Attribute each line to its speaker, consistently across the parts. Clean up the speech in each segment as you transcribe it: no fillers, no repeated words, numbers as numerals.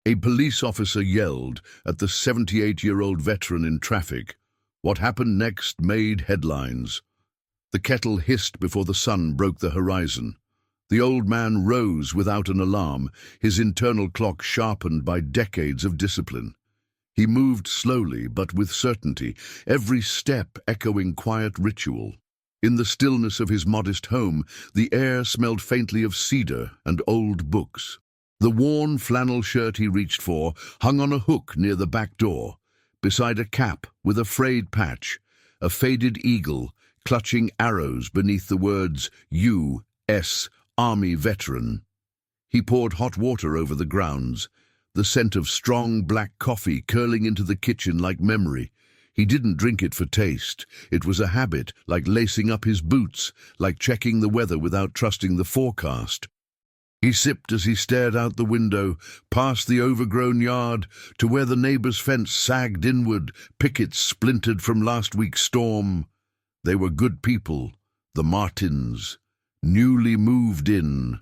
Speaker 1: A police officer yelled at the 78-year-old veteran in traffic. What happened next made headlines. The kettle hissed before the sun broke the horizon. The old man rose without an alarm, his internal clock sharpened by decades of discipline. He moved slowly but with certainty, every step echoing quiet ritual. In the stillness of his modest home, the air smelled faintly of cedar and old books. The worn flannel shirt he reached for hung on a hook near the back door, beside a cap with a frayed patch, a faded eagle clutching arrows beneath the words U.S. Army Veteran. He poured hot water over the grounds, the scent of strong black coffee curling into the kitchen like memory. He didn't drink it for taste. It was a habit, like lacing up his boots, like checking the weather without trusting the forecast. He sipped as he stared out the window, past the overgrown yard, to where the neighbor's fence sagged inward, pickets splintered from last week's storm. They were good people, the Martins, newly moved in,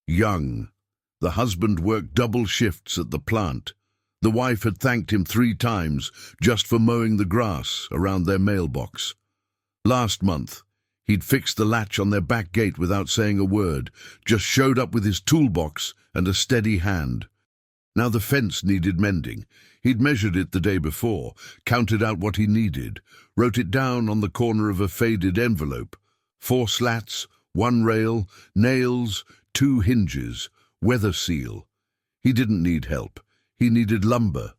Speaker 1: young. The husband worked double shifts at the plant. The wife had thanked him 3 times just for mowing the grass around their mailbox. Last month, he'd fixed the latch on their back gate without saying a word, just showed up with his toolbox and a steady hand. Now the fence needed mending. He'd measured it the day before, counted out what he needed, wrote it down on the corner of a faded envelope. 4 slats, 1 rail, nails, 2 hinges, weather seal. He didn't need help. He needed lumber.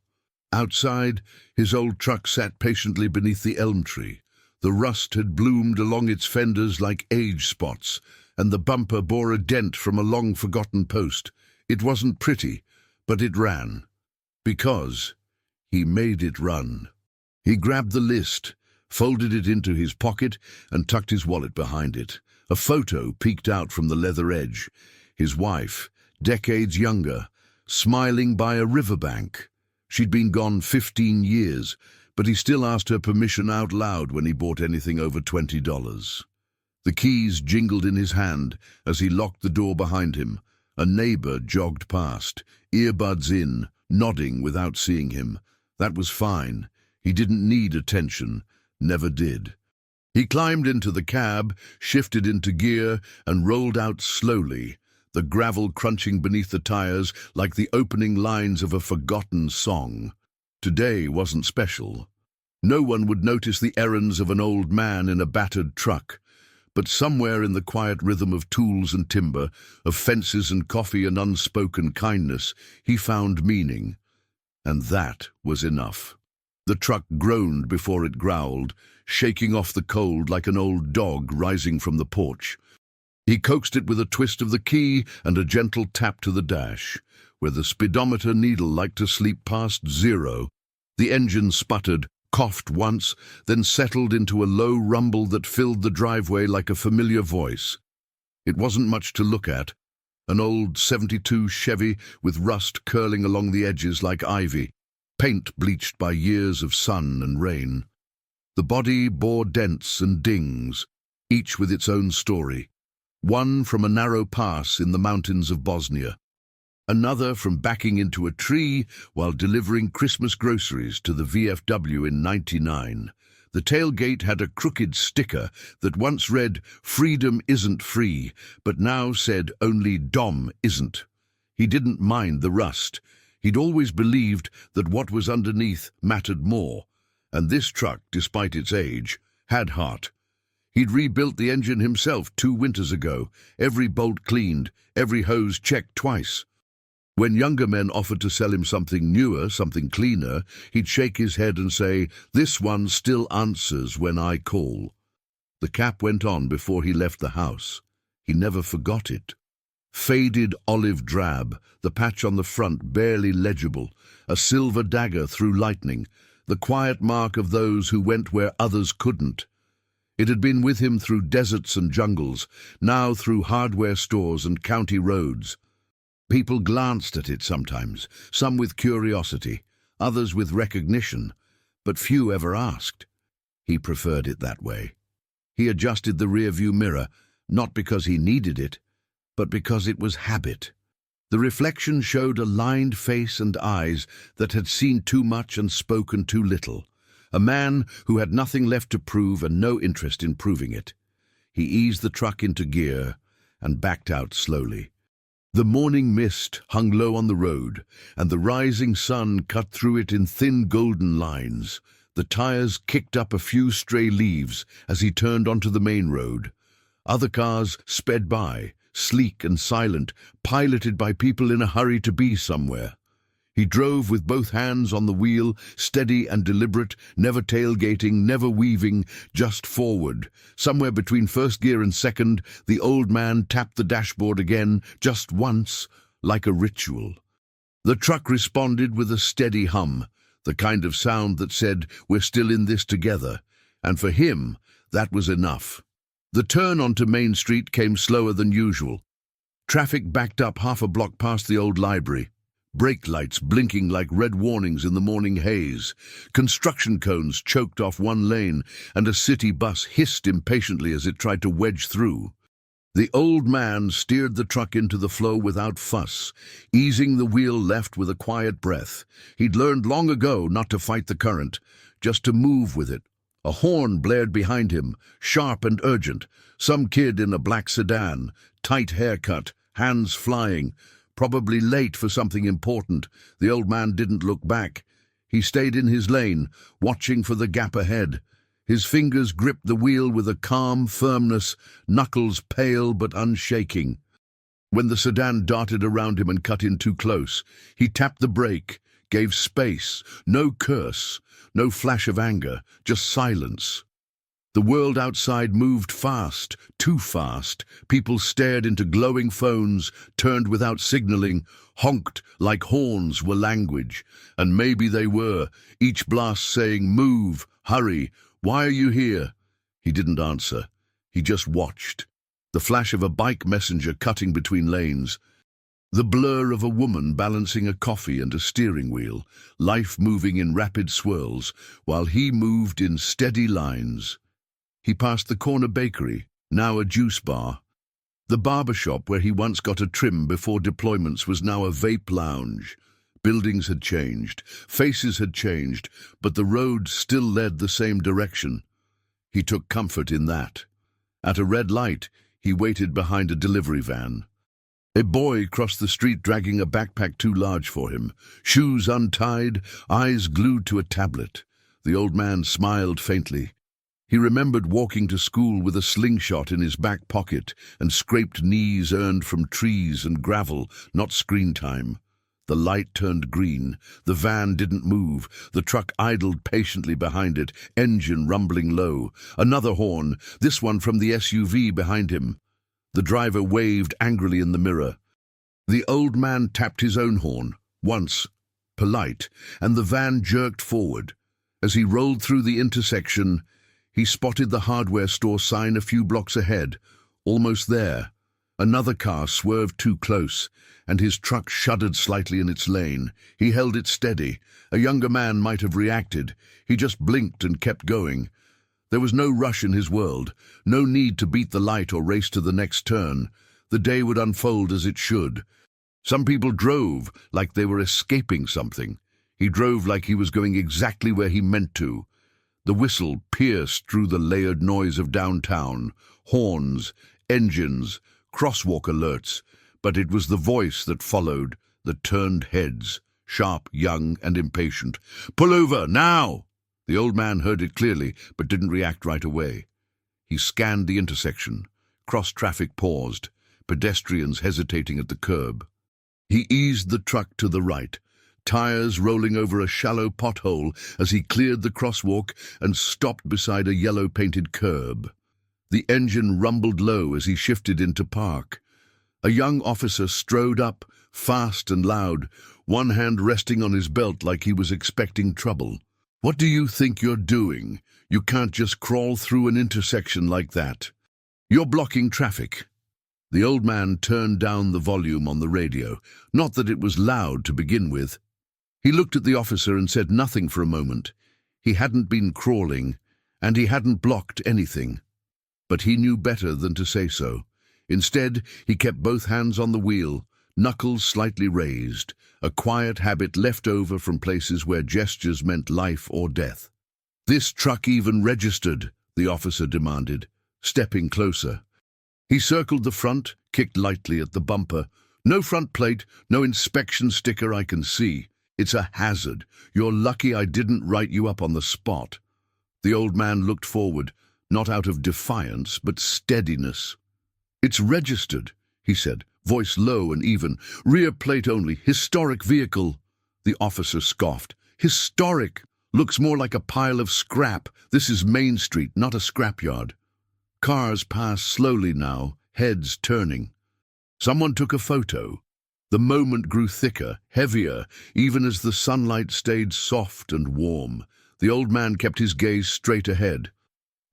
Speaker 1: Outside, his old truck sat patiently beneath the elm tree. The rust had bloomed along its fenders like age spots, and the bumper bore a dent from a long-forgotten post. It wasn't pretty, but it ran. Because he made it run. He grabbed the list, folded it into his pocket, and tucked his wallet behind it. A photo peeked out from the leather edge. His wife, decades younger, smiling by a riverbank. She'd been gone 15 years, but he still asked her permission out loud when he bought anything over $20. The keys jingled in his hand as he locked the door behind him. A neighbor jogged past, earbuds in, nodding without seeing him. That was fine. He didn't need attention, never did. He climbed into the cab, shifted into gear, and rolled out slowly, the gravel crunching beneath the tires like the opening lines of a forgotten song. Today wasn't special. No one would notice the errands of an old man in a battered truck, but somewhere in the quiet rhythm of tools and timber, of fences and coffee and unspoken kindness, he found meaning. And that was enough. The truck groaned before it growled, shaking off the cold like an old dog rising from the porch. He coaxed it with a twist of the key and a gentle tap to the dash, where the speedometer needle liked to sleep past 0. The engine sputtered, coughed once, then settled into a low rumble that filled the driveway like a familiar voice. It wasn't much to look at. An old '72 Chevy with rust curling along the edges like ivy, paint bleached by years of sun and rain. The body bore dents and dings, each with its own story. One from a narrow pass in the mountains of Bosnia. Another from backing into a tree while delivering Christmas groceries to the VFW in '99. The tailgate had a crooked sticker that once read, "Freedom isn't free," but now said only "Dom isn't." He didn't mind the rust. He'd always believed that what was underneath mattered more, and this truck, despite its age, had heart. He'd rebuilt the engine himself 2 winters ago, every bolt cleaned, every hose checked twice. When younger men offered to sell him something newer, something cleaner, he'd shake his head and say, "This one still answers when I call." The cap went on before he left the house. He never forgot it. Faded olive drab, the patch on the front barely legible, a silver dagger through lightning, the quiet mark of those who went where others couldn't. It had been with him through deserts and jungles, now through hardware stores and county roads. People glanced at it sometimes, some with curiosity, others with recognition, but few ever asked. He preferred it that way. He adjusted the rear-view mirror, not because he needed it, but because it was habit. The reflection showed a lined face and eyes that had seen too much and spoken too little. A man who had nothing left to prove and no interest in proving it. He eased the truck into gear and backed out slowly. The morning mist hung low on the road, and the rising sun cut through it in thin golden lines. The tires kicked up a few stray leaves as he turned onto the main road. Other cars sped by, sleek and silent, piloted by people in a hurry to be somewhere. He drove with both hands on the wheel, steady and deliberate, never tailgating, never weaving, just forward. Somewhere between first gear and second, the old man tapped the dashboard again, just once, like a ritual. The truck responded with a steady hum, the kind of sound that said, "We're still in this together." And for him, that was enough. The turn onto Main Street came slower than usual. Traffic backed up half a block past the old library. Brake lights blinking like red warnings in the morning haze. Construction cones choked off one lane, and a city bus hissed impatiently as it tried to wedge through. The old man steered the truck into the flow without fuss, easing the wheel left with a quiet breath. He'd learned long ago not to fight the current, just to move with it. A horn blared behind him, sharp and urgent. Some kid in a black sedan, tight haircut, hands flying, probably late for something important. The old man didn't look back. He stayed in his lane, watching for the gap ahead. His fingers gripped the wheel with a calm firmness, knuckles pale but unshaking. When the sedan darted around him and cut in too close, he tapped the brake, gave space, no curse, no flash of anger, just silence. The world outside moved fast, too fast. People stared into glowing phones, turned without signaling, honked like horns were language. And maybe they were, each blast saying, "Move, hurry, why are you here?" He didn't answer. He just watched. The flash of a bike messenger cutting between lanes. The blur of a woman balancing a coffee and a steering wheel, life moving in rapid swirls, while he moved in steady lines. He passed the corner bakery, now a juice bar. The barber shop where he once got a trim before deployments was now a vape lounge. Buildings had changed, faces had changed, but the road still led the same direction. He took comfort in that. At a red light, he waited behind a delivery van. A boy crossed the street dragging a backpack too large for him, shoes untied, eyes glued to a tablet. The old man smiled faintly. He remembered walking to school with a slingshot in his back pocket and scraped knees earned from trees and gravel, not screen time. The light turned green. The van didn't move. The truck idled patiently behind it, engine rumbling low. Another horn, this one from the SUV behind him. The driver waved angrily in the mirror. The old man tapped his own horn, once, polite, and the van jerked forward. As he rolled through the intersection, he spotted the hardware store sign a few blocks ahead. Almost there. Another car swerved too close, and his truck shuddered slightly in its lane. He held it steady. A younger man might have reacted. He just blinked and kept going. There was no rush in his world, no need to beat the light or race to the next turn. The day would unfold as it should. Some people drove like they were escaping something. He drove like he was going exactly where he meant to. The whistle pierced through the layered noise of downtown, horns, engines, crosswalk alerts, but it was the voice that followed, that turned heads, sharp, young, and impatient. "Pull over, now!" The old man heard it clearly, but didn't react right away. He scanned the intersection. Cross-traffic paused, pedestrians hesitating at the curb. He eased the truck to the right, tires rolling over a shallow pothole as he cleared the crosswalk and stopped beside a yellow-painted curb. The engine rumbled low as he shifted into park. A young officer strode up, fast and loud, one hand resting on his belt like he was expecting trouble. "What do you think you're doing? You can't just crawl through an intersection like that. You're blocking traffic." The old man turned down the volume on the radio, not that it was loud to begin with. He looked at the officer and said nothing for a moment. He hadn't been crawling, and he hadn't blocked anything. But he knew better than to say so. Instead, he kept both hands on the wheel, knuckles slightly raised, a quiet habit left over from places where gestures meant life or death. "This truck even registered?" the officer demanded, stepping closer. He circled the front, kicked lightly at the bumper. "No front plate, no inspection sticker I can see. It's a hazard. You're lucky I didn't write you up on the spot." The old man looked forward, not out of defiance, but steadiness. "It's registered," he said, voice low and even. "Rear plate only, historic vehicle." The officer scoffed. "Historic? Looks more like a pile of scrap. This is Main Street, not a scrapyard." Cars passed slowly now, heads turning. Someone took a photo. The moment grew thicker, heavier, even as the sunlight stayed soft and warm. The old man kept his gaze straight ahead.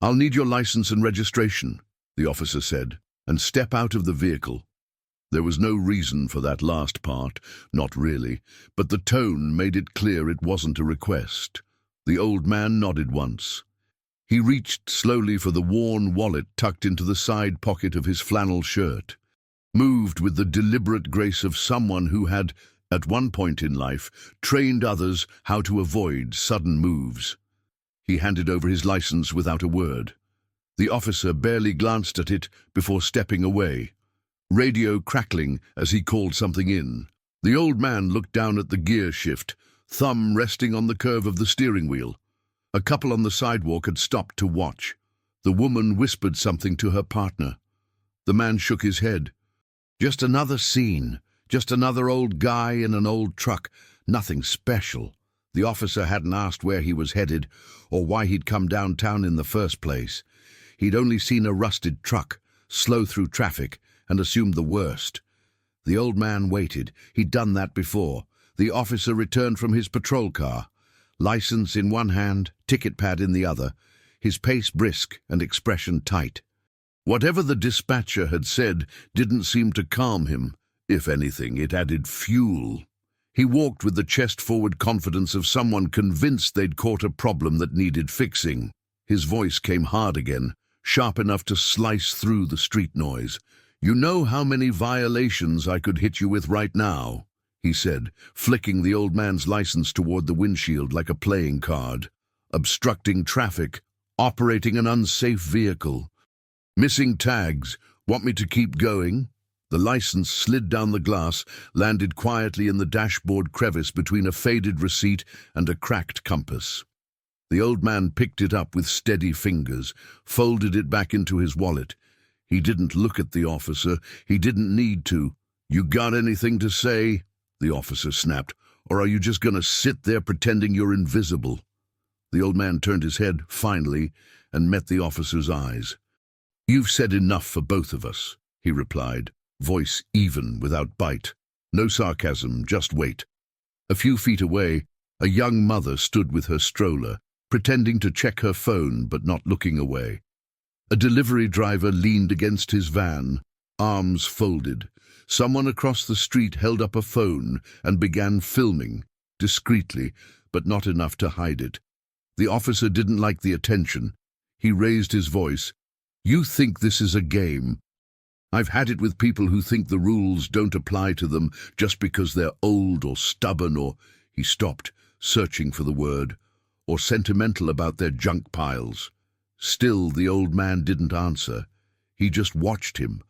Speaker 1: "I'll need your license and registration," the officer said, "and step out of the vehicle." There was no reason for that last part, not really, but the tone made it clear it wasn't a request. The old man nodded once. He reached slowly for the worn wallet tucked into the side pocket of his flannel shirt, moved with the deliberate grace of someone who had, at one point in life, trained others how to avoid sudden moves. He handed over his license without a word. The officer barely glanced at it before stepping away, radio crackling as he called something in. The old man looked down at the gear shift, thumb resting on the curve of the steering wheel. A couple on the sidewalk had stopped to watch. The woman whispered something to her partner. The man shook his head. "Just another scene. Just another old guy in an old truck. Nothing special." The officer hadn't asked where he was headed or why he'd come downtown in the first place. He'd only seen a rusted truck, slow through traffic, and assumed the worst. The old man waited. He'd done that before. The officer returned from his patrol car, license in one hand, ticket pad in the other, his pace brisk and expression tight. Whatever the dispatcher had said didn't seem to calm him. If anything, it added fuel. He walked with the chest-forward confidence of someone convinced they'd caught a problem that needed fixing. His voice came hard again, sharp enough to slice through the street noise. "You know how many violations I could hit you with right now?" he said, flicking the old man's license toward the windshield like a playing card. "Obstructing traffic, operating an unsafe vehicle, missing tags. Want me to keep going?" The license slid down the glass, landed quietly in the dashboard crevice between a faded receipt and a cracked compass. The old man picked it up with steady fingers, folded it back into his wallet. He didn't look at the officer. He didn't need to. "You got anything to say?" the officer snapped. "Or are you just going to sit there pretending you're invisible?" The old man turned his head, finally, and met the officer's eyes. "You've said enough for both of us," he replied, voice even without bite. No sarcasm, just wait. A few feet away, a young mother stood with her stroller, pretending to check her phone but not looking away. A delivery driver leaned against his van, arms folded. Someone across the street held up a phone and began filming, discreetly, but not enough to hide it. The officer didn't like the attention. He raised his voice. "You think this is a game? I've had it with people who think the rules don't apply to them just because they're old or stubborn or—" He stopped, searching for the word, "or sentimental about their junk piles." Still, the old man didn't answer. He just watched him,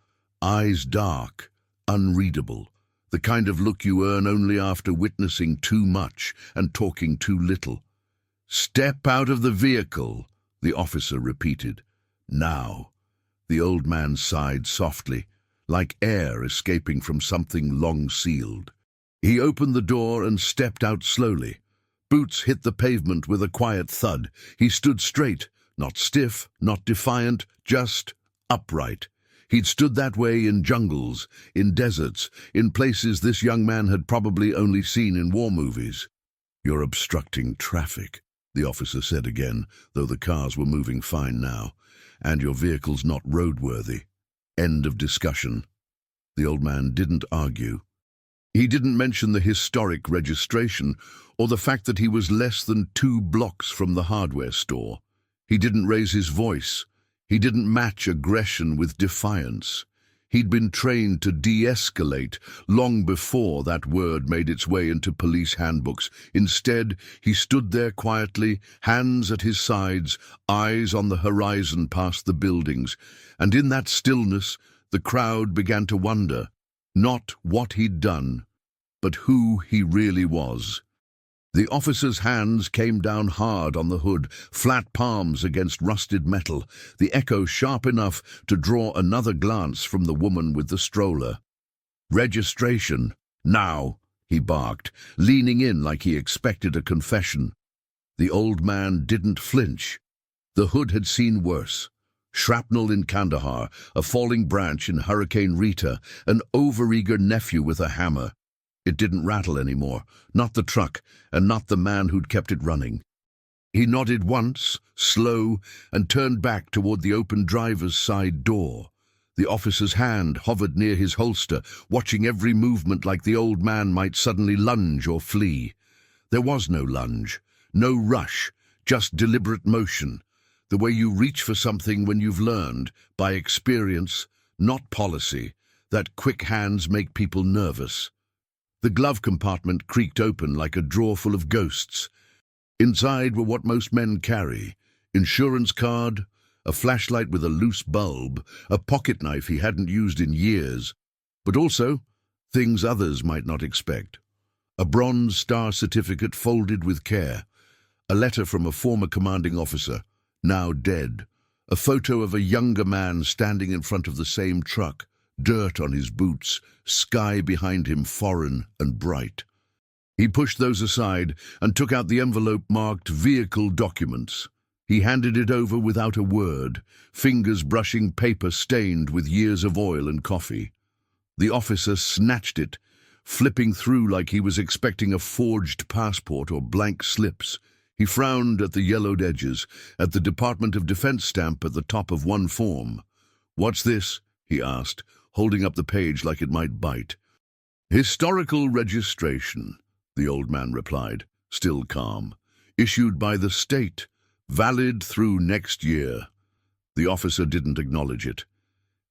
Speaker 1: eyes dark, unreadable, the kind of look you earn only after witnessing too much and talking too little. "Step out of the vehicle," the officer repeated. "Now." The old man sighed softly, like air escaping from something long sealed. He opened the door and stepped out slowly. Boots hit the pavement with a quiet thud. He stood straight, not stiff, not defiant, just upright. He'd stood that way in jungles, in deserts, in places this young man had probably only seen in war movies. "You're obstructing traffic," the officer said again, though the cars were moving fine now. "And your vehicle's not roadworthy. End of discussion." The old man didn't argue. He didn't mention the historic registration or the fact that he was less than 2 blocks from the hardware store. He didn't raise his voice. He didn't match aggression with defiance. He'd been trained to de-escalate long before that word made its way into police handbooks. Instead, he stood there quietly, hands at his sides, eyes on the horizon past the buildings. And in that stillness, the crowd began to wonder, not what he'd done, but who he really was. The officer's hands came down hard on the hood, flat palms against rusted metal, the echo sharp enough to draw another glance from the woman with the stroller. "Registration, now," he barked, leaning in like he expected a confession. The old man didn't flinch. The hood had seen worse. Shrapnel in Kandahar, a falling branch in Hurricane Rita, an overeager nephew with a hammer. It didn't rattle anymore, not the truck, and not the man who'd kept it running. He nodded once, slow, and turned back toward the open driver's side door. The officer's hand hovered near his holster, watching every movement like the old man might suddenly lunge or flee. There was no lunge, no rush, just deliberate motion, the way you reach for something when you've learned, by experience, not policy, that quick hands make people nervous. The glove compartment creaked open like a drawer full of ghosts. Inside were what most men carry: insurance card, a flashlight with a loose bulb, a pocket knife he hadn't used in years, but also things others might not expect. A Bronze Star certificate folded with care, a letter from a former commanding officer, now dead, a photo of a younger man standing in front of the same truck, dirt on his boots, sky behind him foreign and bright. He pushed those aside and took out the envelope marked vehicle documents. He handed it over without a word, fingers brushing paper stained with years of oil and coffee. The officer snatched it, flipping through like he was expecting a forged passport or blank slips. He frowned at the yellowed edges, at the Department of Defense stamp at the top of one form. "What's this?" he asked, holding up the page like it might bite. "Historical registration," the old man replied, still calm. "Issued by the state, valid through next year." The officer didn't acknowledge it.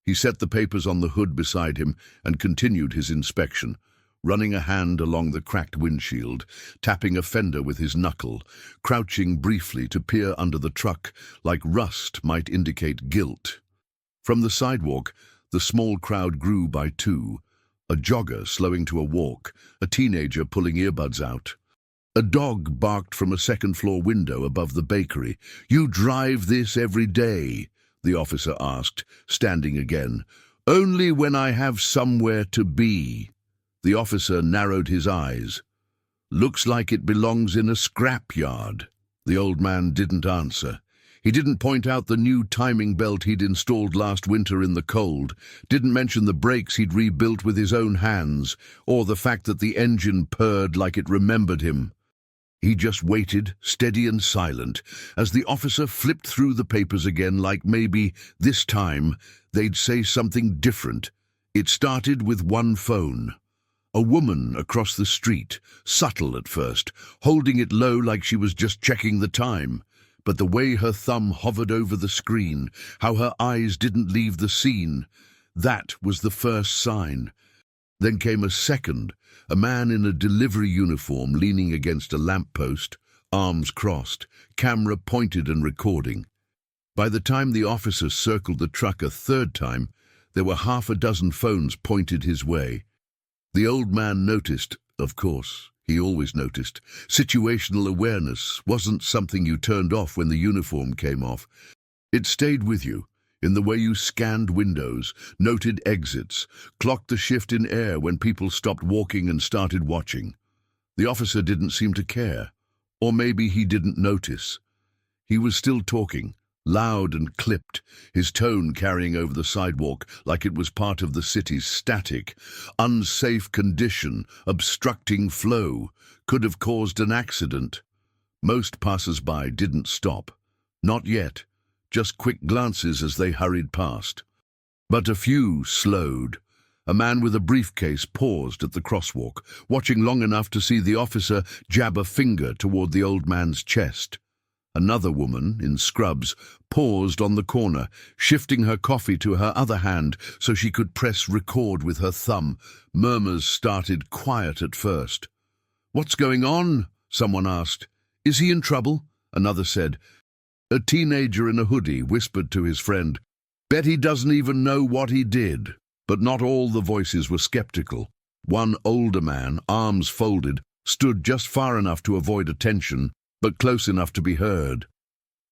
Speaker 1: He set the papers on the hood beside him and continued his inspection, running a hand along the cracked windshield, tapping a fender with his knuckle, crouching briefly to peer under the truck like rust might indicate guilt. From the sidewalk, the small crowd grew by two, a jogger slowing to a walk, a teenager pulling earbuds out. A dog barked from a second-floor window above the bakery. "You drive this every day?" the officer asked, standing again. "Only when I have somewhere to be." The officer narrowed his eyes. "Looks like it belongs in a scrapyard." The old man didn't answer. He didn't point out the new timing belt he'd installed last winter in the cold, didn't mention the brakes he'd rebuilt with his own hands, or the fact that the engine purred like it remembered him. He just waited, steady and silent, as the officer flipped through the papers again like maybe, this time, they'd say something different. It started with one phone. A woman across the street, subtle at first, holding it low like she was just checking the time. But the way her thumb hovered over the screen, how her eyes didn't leave the scene, that was the first sign. Then came a second, a man in a delivery uniform leaning against a lamppost, arms crossed, camera pointed and recording. By the time the officer circled the truck a third time, there were half a dozen phones pointed his way. The old man noticed, of course. He always noticed. Situational awareness wasn't something you turned off when the uniform came off. It stayed with you, in the way you scanned windows, noted exits, clocked the shift in air when people stopped walking and started watching. The officer didn't seem to care. Or maybe he didn't notice. He was still talking, loud and clipped, his tone carrying over the sidewalk like it was part of the city's static, unsafe condition, obstructing flow, could have caused an accident. Most passers-by didn't stop. Not yet, just quick glances as they hurried past. But a few slowed. A man with a briefcase paused at the crosswalk, watching long enough to see the officer jab a finger toward the old man's chest. Another woman, in scrubs, paused on the corner, shifting her coffee to her other hand so she could press record with her thumb. Murmurs started quiet at first. "What's going on?" someone asked. "Is he in trouble?" Another said. A teenager in a hoodie whispered to his friend, "Bet he doesn't even know what he did." But not all the voices were skeptical. One older man, arms folded, stood just far enough to avoid attention, but close enough to be heard.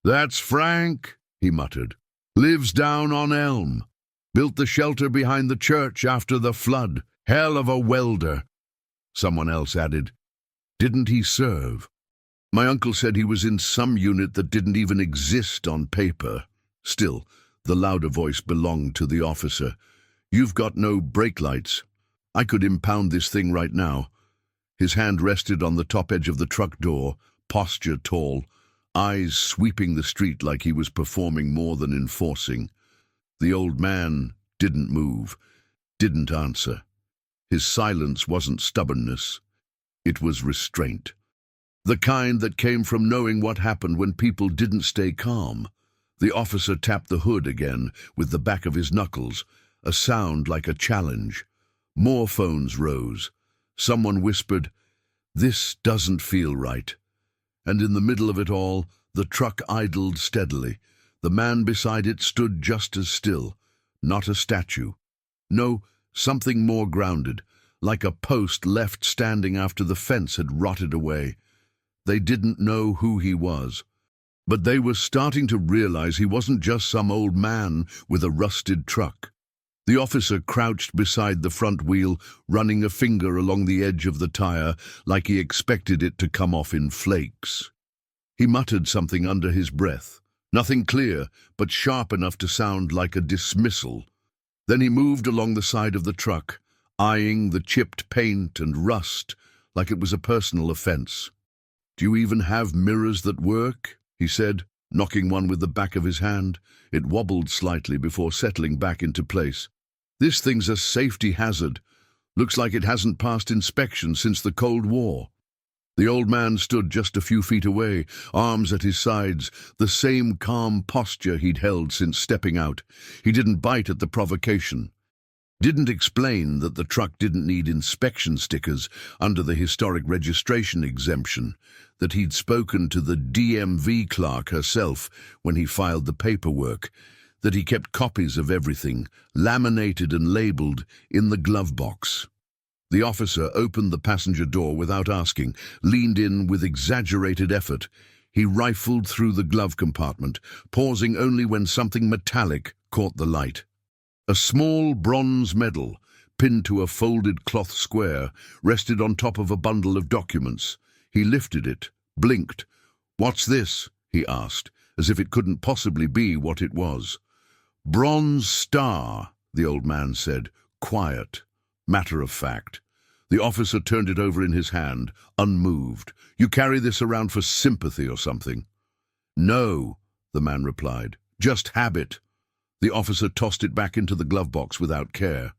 Speaker 1: "That's Frank," he muttered. "Lives down on Elm. Built the shelter behind the church after the flood. Hell of a welder." Someone else added, "Didn't he serve?" "My uncle said he was in some unit that didn't even exist on paper." Still, the louder voice belonged to the officer. "You've got no brake lights. I could impound this thing right now." His hand rested on the top edge of the truck door, posture tall, eyes sweeping the street like he was performing more than enforcing. The old man didn't move, didn't answer. His silence wasn't stubbornness. It was restraint. The kind that came from knowing what happened when people didn't stay calm. The officer tapped the hood again with the back of his knuckles, a sound like a challenge. More phones rose. Someone whispered, "This doesn't feel right." And in the middle of it all, the truck idled steadily. The man beside it stood just as still, not a statue. No, something more grounded, like a post left standing after the fence had rotted away. They didn't know who he was, but they were starting to realize he wasn't just some old man with a rusted truck. The officer crouched beside the front wheel, running a finger along the edge of the tire like he expected it to come off in flakes. He muttered something under his breath, nothing clear, but sharp enough to sound like a dismissal. Then he moved along the side of the truck, eyeing the chipped paint and rust like it was a personal offense. "Do you even have mirrors that work?" he said, knocking one with the back of his hand. It wobbled slightly before settling back into place. "This thing's a safety hazard. Looks like it hasn't passed inspection since the Cold War." The old man stood just a few feet away, arms at his sides, the same calm posture he'd held since stepping out. He didn't bite at the provocation. Didn't explain that the truck didn't need inspection stickers under the historic registration exemption, that he'd spoken to the DMV clerk herself when he filed the paperwork, that he kept copies of everything, laminated and labeled, in the glove box. The officer opened the passenger door without asking, leaned in with exaggerated effort. He rifled through the glove compartment, pausing only when something metallic caught the light. A small bronze medal, pinned to a folded cloth square, rested on top of a bundle of documents. He lifted it, blinked. "What's this?" he asked, as if it couldn't possibly be what it was. "Bronze Star," the old man said, quiet, matter of fact. The officer turned it over in his hand, unmoved. "You carry this around for sympathy or something?" "No," the man replied, "just habit." The officer tossed it back into the glove box without care.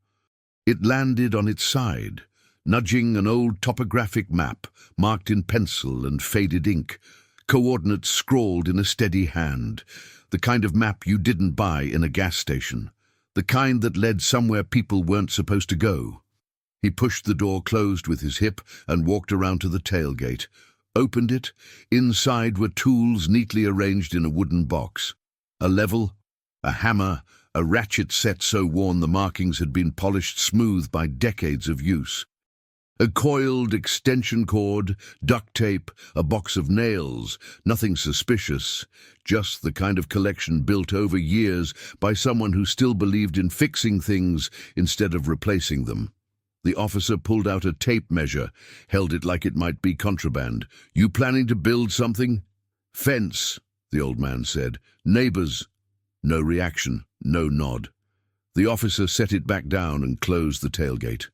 Speaker 1: It landed on its side, nudging an old topographic map, marked in pencil and faded ink, coordinates scrawled in a steady hand, the kind of map you didn't buy in a gas station, the kind that led somewhere people weren't supposed to go. He pushed the door closed with his hip and walked around to the tailgate, opened it. Inside were tools neatly arranged in a wooden box. A level, a hammer, a ratchet set so worn the markings had been polished smooth by decades of use. A coiled extension cord, duct tape, a box of nails, nothing suspicious, just the kind of collection built over years by someone who still believed in fixing things instead of replacing them. The officer pulled out a tape measure, held it like it might be contraband. "You planning to build something?" "Fence," the old man said. "Neighbors." No reaction, no nod. The officer set it back down and closed the tailgate.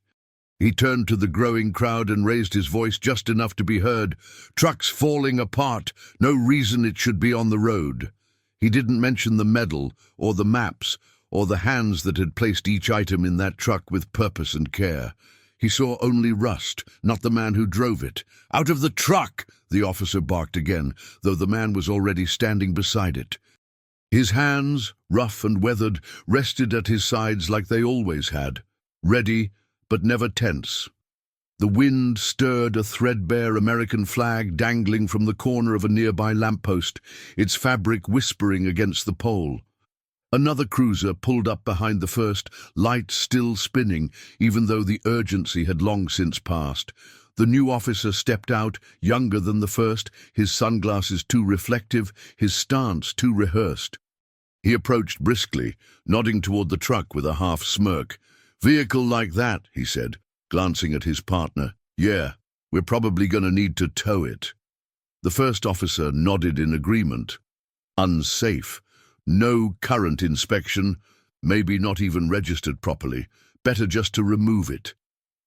Speaker 1: He turned to the growing crowd and raised his voice just enough to be heard. "Truck's falling apart. No reason it should be on the road." He didn't mention the medal, or the maps, or the hands that had placed each item in that truck with purpose and care. He saw only rust, not the man who drove it. "Out of the truck!" the officer barked again, though the man was already standing beside it. His hands, rough and weathered, rested at his sides like they always had, ready but never tense. The wind stirred a threadbare American flag dangling from the corner of a nearby lamppost, its fabric whispering against the pole. Another cruiser pulled up behind the first, lights still spinning, even though the urgency had long since passed. The new officer stepped out, younger than the first, his sunglasses too reflective, his stance too rehearsed. He approached briskly, nodding toward the truck with a half smirk. "Vehicle like that," he said, glancing at his partner. "Yeah, we're probably going to need to tow it." The first officer nodded in agreement. Unsafe. No current inspection, maybe not even registered properly. Better just to remove it.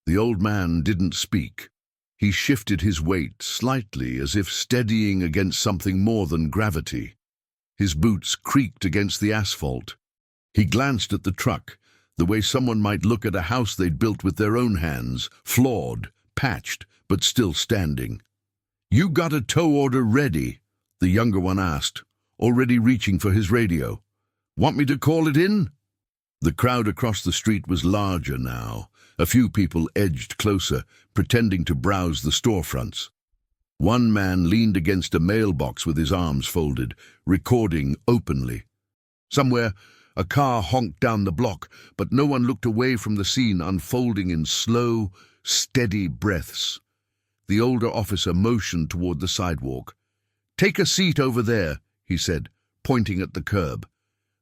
Speaker 1: The old man didn't speak. He shifted his weight slightly, as if steadying against something more than gravity. His boots creaked against the asphalt. He glanced at the truck, the way someone might look at a house they'd built with their own hands, flawed, patched, but still standing. "You got a tow order ready?" the younger one asked, already reaching for his radio. "Want me to call it in?" The crowd across the street was larger now. A few people edged closer, pretending to browse the storefronts. One man leaned against a mailbox with his arms folded, recording openly. Somewhere, a car honked down the block, but no one looked away from the scene unfolding in slow, steady breaths. The older officer motioned toward the sidewalk. "Take a seat over there," he said, pointing at the curb.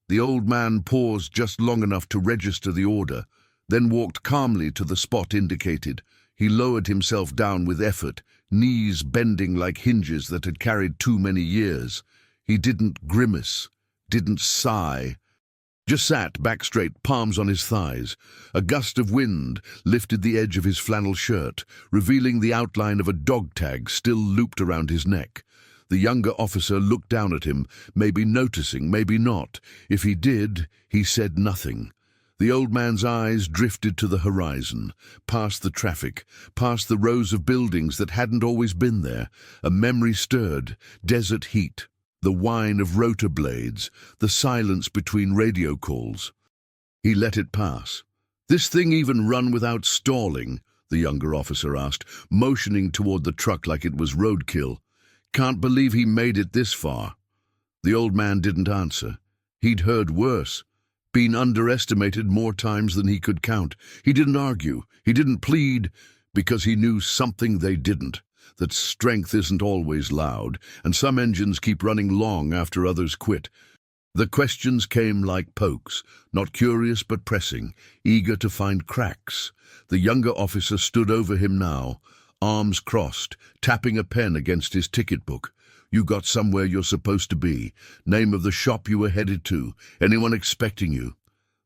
Speaker 1: The old man paused just long enough to register the order, then walked calmly to the spot indicated. He lowered himself down with effort, knees bending like hinges that had carried too many years. He didn't grimace, didn't sigh. Just sat back straight, palms on his thighs. A gust of wind lifted the edge of his flannel shirt, revealing the outline of a dog tag still looped around his neck. The younger officer looked down at him, maybe noticing, maybe not. If he did, he said nothing. The old man's eyes drifted to the horizon, past the traffic, past the rows of buildings that hadn't always been there. A memory stirred, desert heat, the whine of rotor blades, the silence between radio calls. He let it pass. "This thing even run without stalling?" the younger officer asked, motioning toward the truck like it was roadkill. "Can't believe he made it this far." The old man didn't answer. He'd heard worse. Been underestimated more times than he could count. He didn't argue. He didn't plead, because he knew something they didn't, that strength isn't always loud, and some engines keep running long after others quit. The questions came like pokes, not curious but pressing, eager to find cracks. The younger officer stood over him now, arms crossed, tapping a pen against his ticket book. "You got somewhere you're supposed to be. Name of the shop you were headed to. Anyone expecting you?"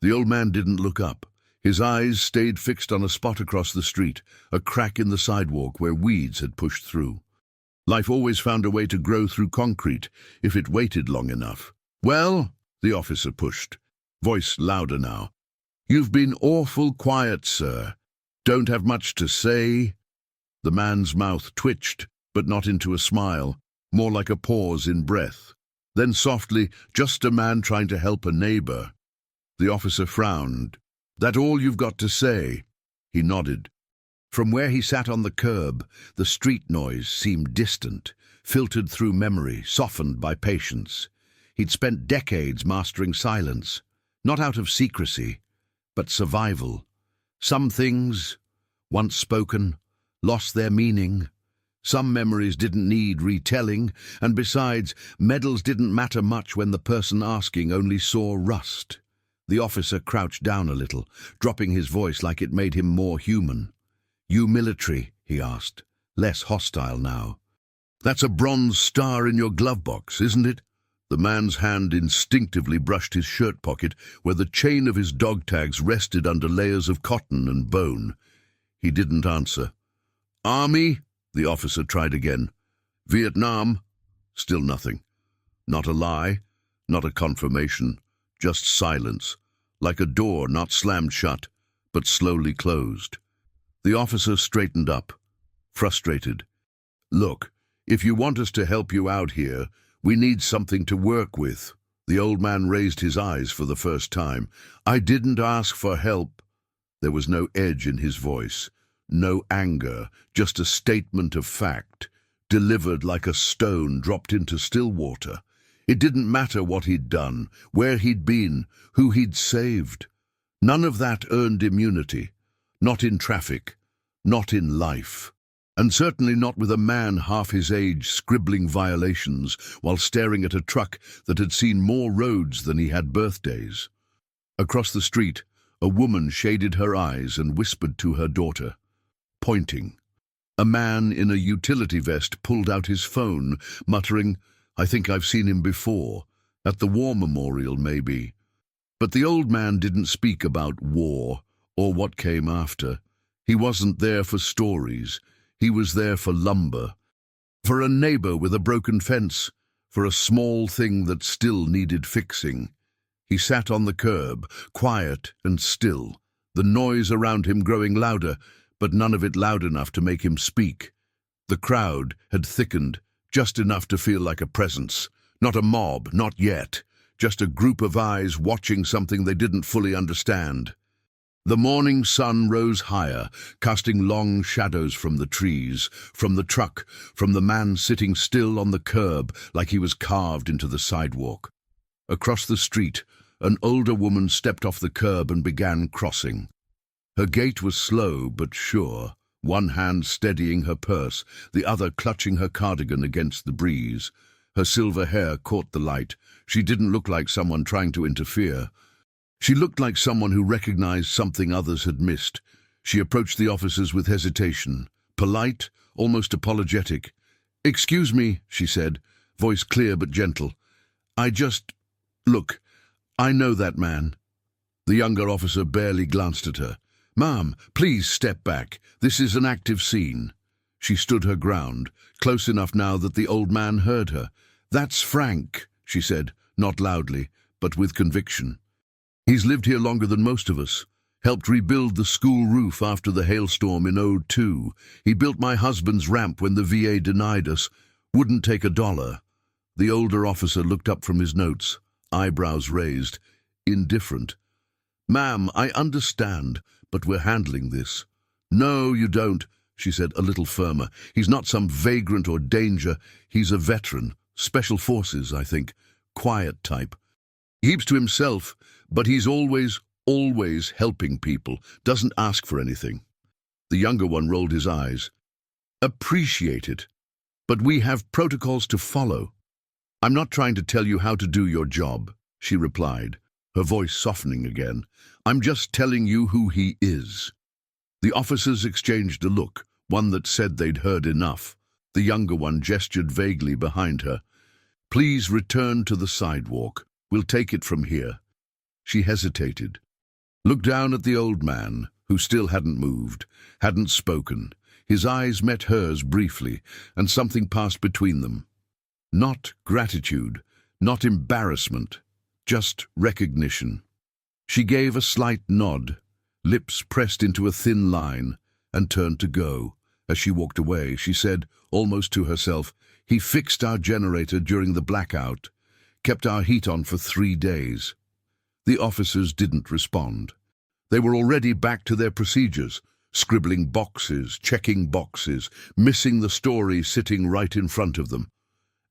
Speaker 1: The old man didn't look up. His eyes stayed fixed on a spot across the street, a crack in the sidewalk where weeds had pushed through. Life always found a way to grow through concrete, if it waited long enough. "Well," the officer pushed, voice louder now. "You've been awful quiet, sir. Don't have much to say?" The man's mouth twitched, but not into a smile, more like a pause in breath. Then softly, "Just a man trying to help a neighbor." The officer frowned. "That all you've got to say?" He nodded. From where he sat on the curb, the street noise seemed distant, filtered through memory, softened by patience. He'd spent decades mastering silence, not out of secrecy, but survival. Some things, once spoken, lost their meaning. Some memories didn't need retelling, and besides, medals didn't matter much when the person asking only saw rust. The officer crouched down a little, dropping his voice like it made him more human. "You military?" he asked, less hostile now. "That's a bronze star in your glove box, isn't it?" The man's hand instinctively brushed his shirt pocket, where the chain of his dog tags rested under layers of cotton and bone. He didn't answer. "Army?" The officer tried again. "Vietnam?" Still nothing. Not a lie, not a confirmation, just silence, like a door not slammed shut, but slowly closed. The officer straightened up, frustrated. "Look, if you want us to help you out here, we need something to work with." The old man raised his eyes for the first time. "I didn't ask for help." There was no edge in his voice, no anger, just a statement of fact, delivered like a stone dropped into still water. It didn't matter what he'd done, where he'd been, who he'd saved. None of that earned immunity. Not in traffic, not in life. And certainly not with a man half his age scribbling violations while staring at a truck that had seen more roads than he had birthdays. Across the street, a woman shaded her eyes and whispered to her daughter, pointing. A man in a utility vest pulled out his phone, muttering, "I think I've seen him before. At the war memorial, maybe." But the old man didn't speak about war or what came after. He wasn't there for stories. He was there for lumber, for a neighbor with a broken fence, for a small thing that still needed fixing. He sat on the curb, quiet and still, the noise around him growing louder, but none of it loud enough to make him speak. The crowd had thickened, just enough to feel like a presence. Not a mob, not yet, just a group of eyes watching something they didn't fully understand. The morning sun rose higher, casting long shadows from the trees, from the truck, from the man sitting still on the curb like he was carved into the sidewalk. Across the street, an older woman stepped off the curb and began crossing. Her gait was slow but sure, one hand steadying her purse, the other clutching her cardigan against the breeze. Her silver hair caught the light. She didn't look like someone trying to interfere. She looked like someone who recognized something others had missed. She approached the officers with hesitation, polite, almost apologetic. "Excuse me," she said, voice clear but gentle. Look, I know that man." The younger officer barely glanced at her. "Ma'am, please step back. This is an active scene." She stood her ground, close enough now that the old man heard her. "That's Frank," she said, not loudly, but with conviction. "He's lived here longer than most of us. Helped rebuild the school roof after the hailstorm in '02. He built my husband's ramp when the VA denied us. Wouldn't take $1. The older officer looked up from his notes, eyebrows raised, indifferent. "Ma'am, I understand, but we're handling this." "No, you don't," she said, a little firmer. "He's not some vagrant or danger. He's a veteran. Special forces, I think. Quiet type. Keeps to himself, but he's always helping people. Doesn't ask for anything." The younger one rolled his eyes. "Appreciate it. But we have protocols to follow." "I'm not trying to tell you how to do your job," she replied, her voice softening again. "I'm just telling you who he is." The officers exchanged a look, one that said they'd heard enough. The younger one gestured vaguely behind her. "Please return to the sidewalk. We'll take it from here." She hesitated, looked down at the old man, who still hadn't moved, hadn't spoken. His eyes met hers briefly, and something passed between them. Not gratitude, not embarrassment, just recognition. She gave a slight nod, lips pressed into a thin line, and turned to go. As she walked away, she said, almost to herself, "He fixed our generator during the blackout, kept our heat on for 3 days. The officers didn't respond. They were already back to their procedures, scribbling boxes, checking boxes, missing the story sitting right in front of them.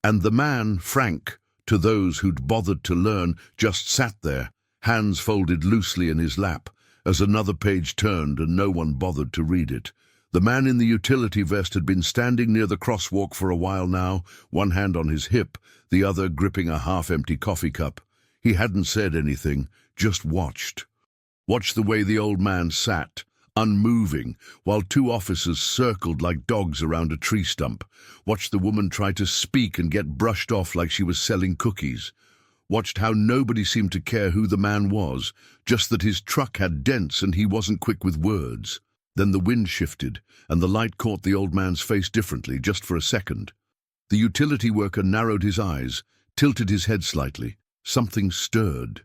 Speaker 1: And the man, Frank, to those who'd bothered to learn, just sat there, hands folded loosely in his lap, as another page turned and no one bothered to read it. The man in the utility vest had been standing near the crosswalk for a while now, one hand on his hip, the other gripping a half-empty coffee cup. He hadn't said anything, just watched. Watched the way the old man sat, unmoving, while 2 officers circled like dogs around a tree stump. Watched the woman try to speak and get brushed off like she was selling cookies. Watched how nobody seemed to care who the man was, just that his truck had dents and he wasn't quick with words. Then the wind shifted, and the light caught the old man's face differently, just for a second. The utility worker narrowed his eyes, tilted his head slightly. Something stirred.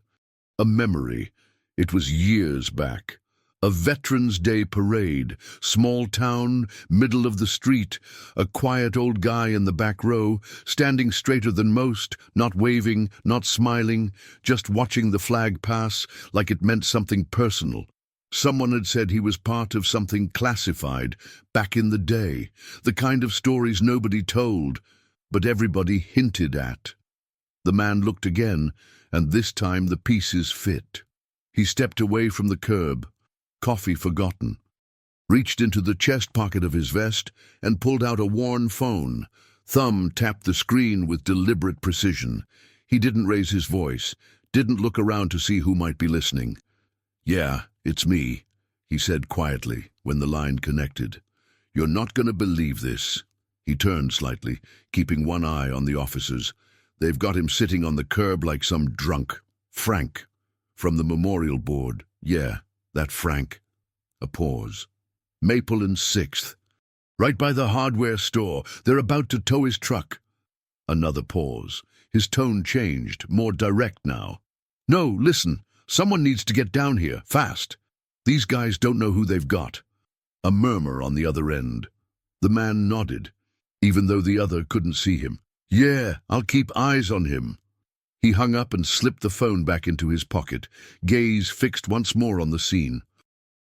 Speaker 1: A memory. It was years back. A Veterans Day parade, small town, middle of the street, a quiet old guy in the back row, standing straighter than most, not waving, not smiling, just watching the flag pass like it meant something personal. Someone had said he was part of something classified back in the day, the kind of stories nobody told, but everybody hinted at. The man looked again, and this time the pieces fit. He stepped away from the curb, coffee forgotten, reached into the chest pocket of his vest and pulled out a worn phone. Thumb tapped the screen with deliberate precision. He didn't raise his voice, didn't look around to see who might be listening. "Yeah, it's me," he said quietly when the line connected. "You're not going to believe this." He turned slightly, keeping one eye on the officers. "They've got him sitting on the curb like some drunk. Frank, from the memorial board. Yeah, that Frank." A pause. "Maple and 6th. Right by the hardware store. They're about to tow his truck." Another pause. His tone changed, more direct now. "No, listen. Someone needs to get down here, fast. These guys don't know who they've got." A murmur on the other end. The man nodded, even though the other couldn't see him. "Yeah, I'll keep eyes on him." He hung up and slipped the phone back into his pocket, gaze fixed once more on the scene.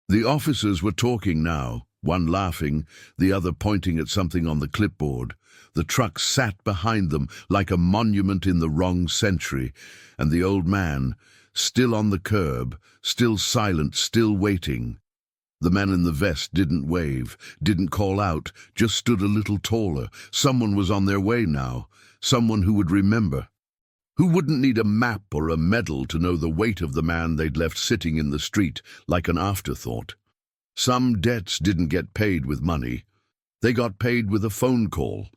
Speaker 1: The officers were talking now, one laughing, the other pointing at something on the clipboard. The truck sat behind them like a monument in the wrong century, and the old man, still on the curb, still silent, still waiting. The man in the vest didn't wave, didn't call out, just stood a little taller. Someone was on their way now, someone who would remember. Who wouldn't need a map or a medal to know the weight of the man they'd left sitting in the street like an afterthought? Some debts didn't get paid with money. They got paid with a phone call.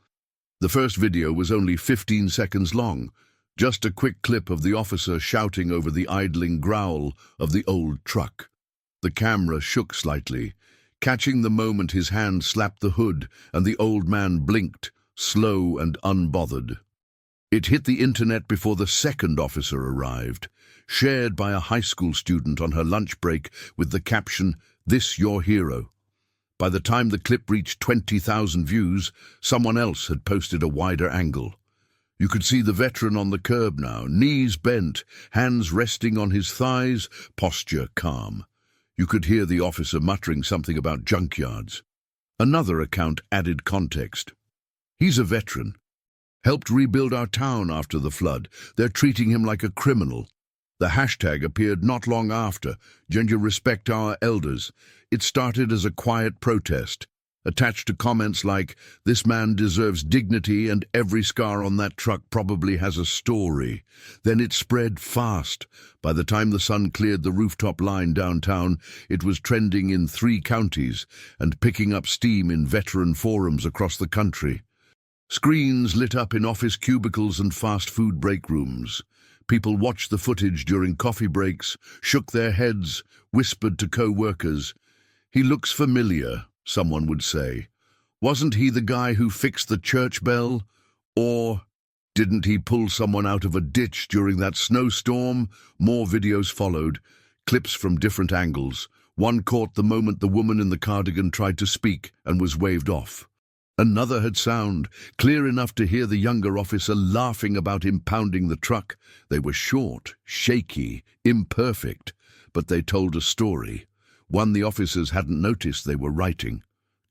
Speaker 1: The first video was only 15 seconds long, just a quick clip of the officer shouting over the idling growl of the old truck. The camera shook slightly. Catching the moment, his hand slapped the hood and the old man blinked, slow and unbothered. It hit the internet before the second officer arrived, shared by a high school student on her lunch break with the caption, "This your hero." By the time the clip reached 20,000 views, someone else had posted a wider angle. You could see the veteran on the curb now, knees bent, hands resting on his thighs, posture calm. You could hear the officer muttering something about junkyards. Another account added context. "He's a veteran. Helped rebuild our town after the flood. They're treating him like a criminal." The hashtag appeared not long after, "Ginger Respect Our Elders." It started as a quiet protest, attached to comments like, "This man deserves dignity and every scar on that truck probably has a story." Then it spread fast. By the time the sun cleared the rooftop line downtown, it was trending in 3 counties and picking up steam in veteran forums across the country. Screens lit up in office cubicles and fast food break rooms. People watched the footage during coffee breaks, shook their heads, whispered to co-workers. "He looks familiar," someone would say. "Wasn't he the guy who fixed the church bell? Or didn't he pull someone out of a ditch during that snowstorm?" More videos followed, clips from different angles. One caught the moment the woman in the cardigan tried to speak and was waved off. Another had sound, clear enough to hear the younger officer laughing about impounding the truck. They were short, shaky, imperfect, but they told a story, one the officers hadn't noticed they were writing.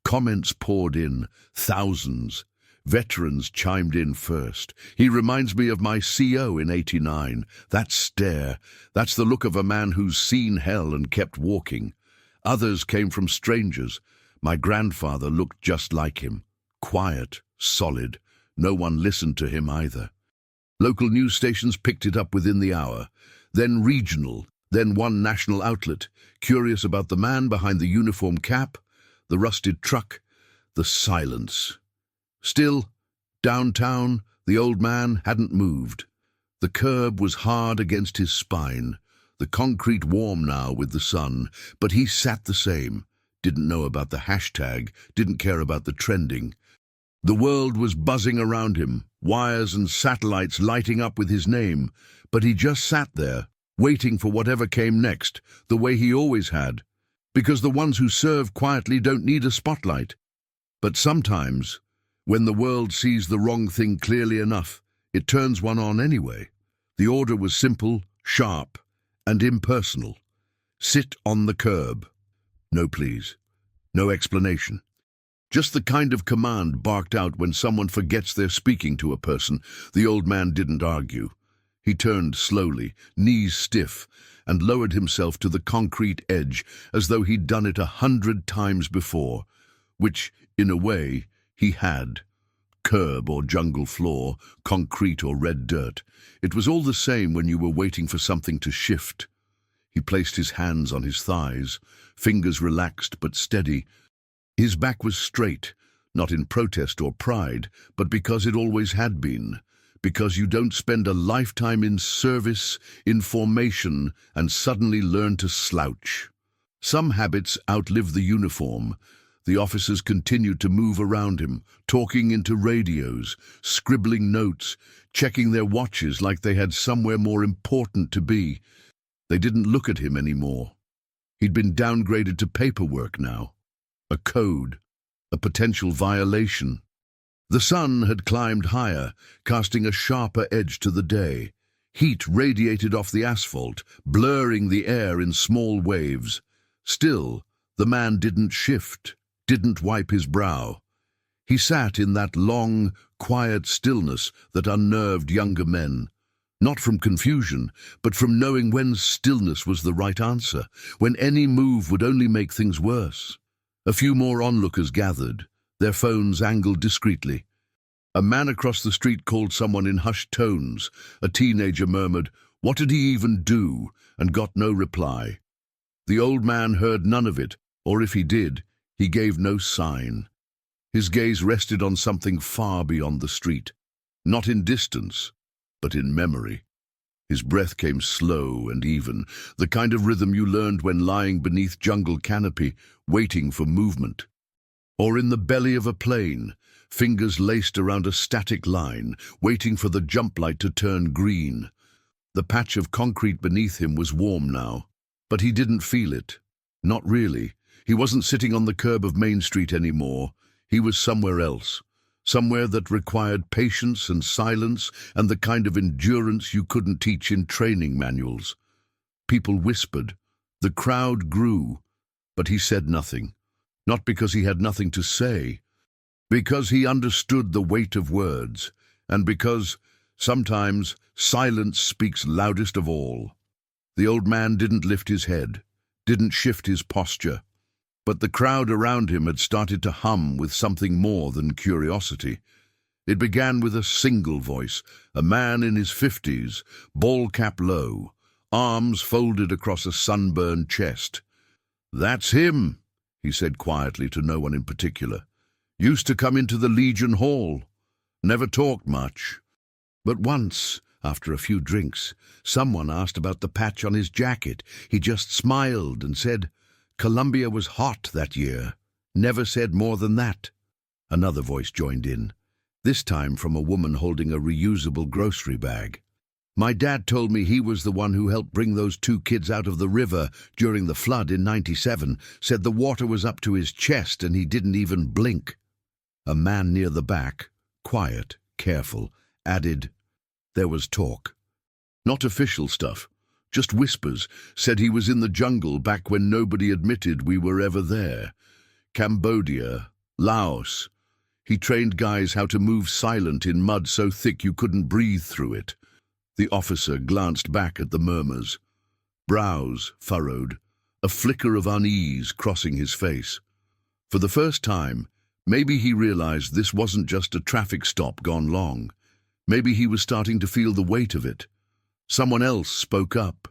Speaker 1: Comments poured in, thousands. Veterans chimed in first. "He reminds me of my CO in '89. That stare, that's the look of a man who's seen hell and kept walking." Others came from strangers. "My grandfather looked just like him. Quiet, solid. No one listened to him either." Local news stations picked it up within the hour. Then regional, then one national outlet, curious about the man behind the uniform cap, the rusted truck, the silence. Still, downtown, the old man hadn't moved. The curb was hard against his spine, the concrete warm now with the sun, but he sat the same, didn't know about the hashtag, didn't care about the trending. The world was buzzing around him, wires and satellites lighting up with his name, but he just sat there, waiting for whatever came next, the way he always had. because the ones who serve quietly don't need a spotlight. But sometimes, when the world sees the wrong thing clearly enough, it turns one on anyway. The order was simple, sharp, and impersonal. Sit on the curb. No please. No explanation. Just the kind of command barked out when someone forgets they're speaking to a person. The old man didn't argue. He turned slowly, knees stiff, and lowered himself to the concrete edge as though he'd done it 100 times before, which, in a way, he had. Curb or jungle floor, concrete or red dirt. It was all the same when you were waiting for something to shift. He placed his hands on his thighs, fingers relaxed but steady. His back was straight, not in protest or pride, but because it always had been. Because you don't spend a lifetime in service, in formation, and suddenly learn to slouch. Some habits outlive the uniform. The officers continued to move around him, talking into radios, scribbling notes, checking their watches like they had somewhere more important to be. They didn't look at him anymore. He'd been downgraded to paperwork now. A code, a potential violation. The sun had climbed higher, casting a sharper edge to the day. Heat radiated off the asphalt, blurring the air in small waves. Still, the man didn't shift, didn't wipe his brow. He sat in that long, quiet stillness that unnerved younger men. Not from confusion, but from knowing when stillness was the right answer, when any move would only make things worse. A few more onlookers gathered, their phones angled discreetly. A man across the street called someone in hushed tones. A teenager murmured, "What did he even do?" and got no reply. The old man heard none of it, or if he did, he gave no sign. His gaze rested on something far beyond the street, not in distance, but in memory. His breath came slow and even, the kind of rhythm you learned when lying beneath jungle canopy, waiting for movement. Or in the belly of a plane, fingers laced around a static line, waiting for the jump light to turn green. The patch of concrete beneath him was warm now, but he didn't feel it. Not really. He wasn't sitting on the curb of Main Street anymore. He was somewhere else. Somewhere that required patience and silence and the kind of endurance you couldn't teach in training manuals. People whispered. The crowd grew, but he said nothing. Not because he had nothing to say, because he understood the weight of words, and because, sometimes, silence speaks loudest of all. The old man didn't lift his head, didn't shift his posture. But the crowd around him had started to hum with something more than curiosity. It began with a single voice, a man in his 50s, ball cap low, arms folded across a sunburned chest. "That's him," he said quietly to no one in particular. "Used to come into the Legion Hall. Never talked much. But once, after a few drinks, someone asked about the patch on his jacket. He just smiled and said, 'Columbia was hot that year.' Never said more than that." Another voice joined in, this time from a woman holding a reusable grocery bag. "My dad told me he was the one who helped bring those 2 kids out of the river during the flood in '97, said the water was up to his chest and he didn't even blink." A man near the back, quiet, careful, added, "There was talk. Not official stuff. Just whispers, said he was in the jungle back when nobody admitted we were ever there. Cambodia, Laos. He trained guys how to move silent in mud so thick you couldn't breathe through it." The officer glanced back at the murmurs. Brows furrowed, a flicker of unease crossing his face. For the first time, maybe he realized this wasn't just a traffic stop gone long. Maybe he was starting to feel the weight of it. Someone else spoke up.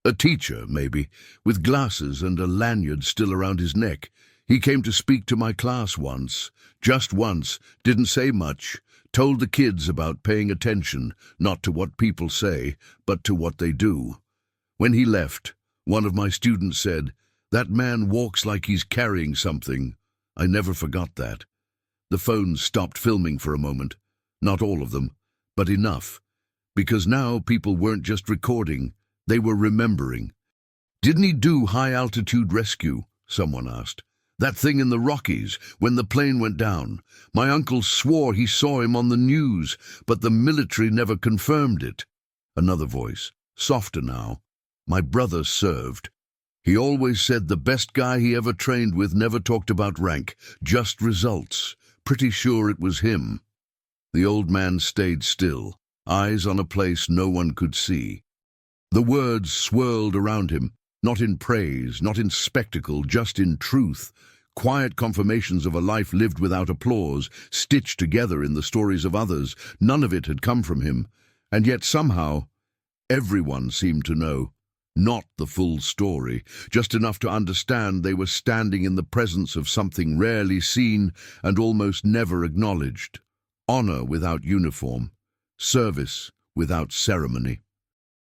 Speaker 1: A teacher, maybe, with glasses and a lanyard still around his neck. "He came to speak to my class once, just once, didn't say much, told the kids about paying attention, not to what people say, but to what they do. When he left, one of my students said, 'That man walks like he's carrying something.' I never forgot that." The phones stopped filming for a moment. Not all of them, but enough. Because now people weren't just recording, they were remembering. "Didn't he do high-altitude rescue?" someone asked. "That thing in the Rockies, when the plane went down. My uncle swore he saw him on the news, but the military never confirmed it." Another voice, softer now. "My brother served. He always said the best guy he ever trained with never talked about rank, just results. Pretty sure it was him." The old man stayed still, eyes on a place no one could see. The words swirled around him, not in praise, not in spectacle, just in truth. Quiet confirmations of a life lived without applause, stitched together in the stories of others. None of it had come from him, and yet somehow everyone seemed to know. Not the full story, just enough to understand they were standing in the presence of something rarely seen and almost never acknowledged. Honor without uniform, service without ceremony.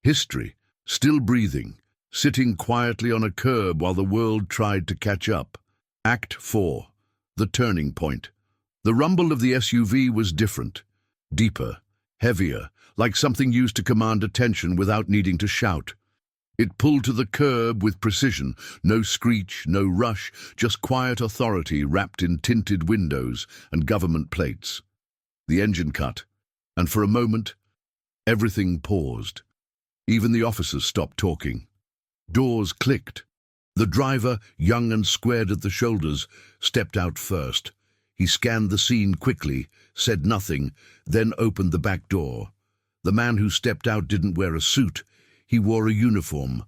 Speaker 1: History, still breathing, sitting quietly on a curb while the world tried to catch up. Act 4. The turning point. The rumble of the SUV was different. Deeper, heavier, like something used to command attention without needing to shout. It pulled to the curb with precision, no screech, no rush, just quiet authority wrapped in tinted windows and government plates. The engine cut, and for a moment, everything paused. Even the officers stopped talking. Doors clicked. The driver, young and squared at the shoulders, stepped out first. He scanned the scene quickly, said nothing, then opened the back door. The man who stepped out didn't wear a suit. He wore a uniform,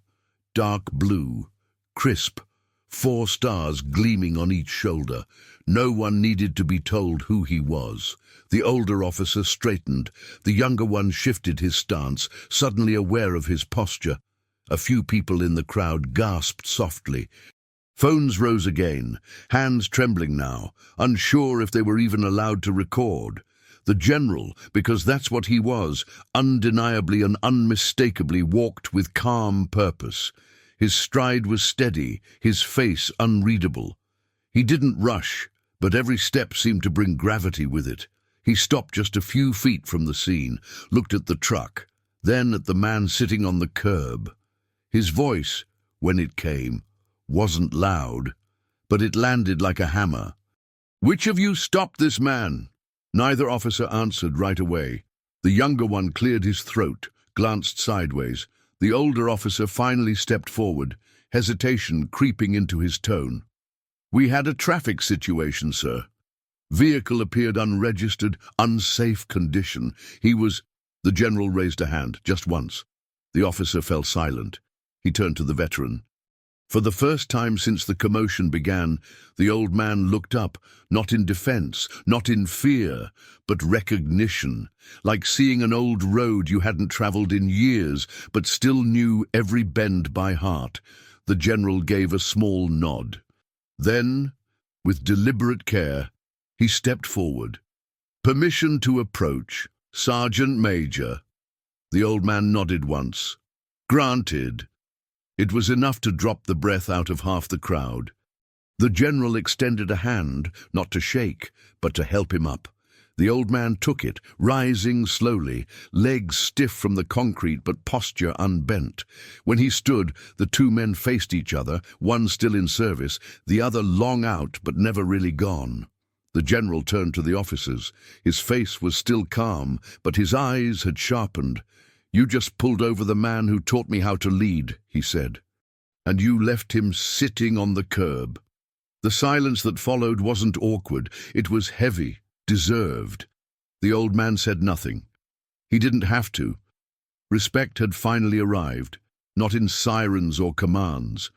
Speaker 1: dark blue, crisp, 4 stars gleaming on each shoulder. No one needed to be told who he was. The older officer straightened. The younger one shifted his stance, suddenly aware of his posture. A few people in the crowd gasped softly. Phones rose again, hands trembling now, unsure if they were even allowed to record. The general, because that's what he was, undeniably and unmistakably walked with calm purpose. His stride was steady, his face unreadable. He didn't rush, but every step seemed to bring gravity with it. He stopped just a few feet from the scene, looked at the truck, then at the man sitting on the curb. His voice, when it came, wasn't loud, but it landed like a hammer. "Which of you stopped this man?" Neither officer answered right away. The younger one cleared his throat, glanced sideways. The older officer finally stepped forward, hesitation creeping into his tone. "We had a traffic situation, sir. Vehicle appeared unregistered, unsafe condition. He was—" The general raised a hand, just once. The officer fell silent. He turned to the veteran. For the first time since the commotion began, the old man looked up, not in defense, not in fear, but recognition, like seeing an old road you hadn't traveled in years, but still knew every bend by heart. The general gave a small nod. Then, with deliberate care, he stepped forward. "Permission to approach, Sergeant Major." The old man nodded once. "Granted." It was enough to drop the breath out of half the crowd. The general extended a hand, not to shake, but to help him up. The old man took it, rising slowly, legs stiff from the concrete but posture unbent. When he stood, the two men faced each other, one still in service, the other long out but never really gone. The general turned to the officers. His face was still calm, but his eyes had sharpened. "You just pulled over the man who taught me how to lead," he said. "And you left him sitting on the curb." The silence that followed wasn't awkward. It was heavy, deserved. The old man said nothing. He didn't have to. Respect had finally arrived, not in sirens or commands,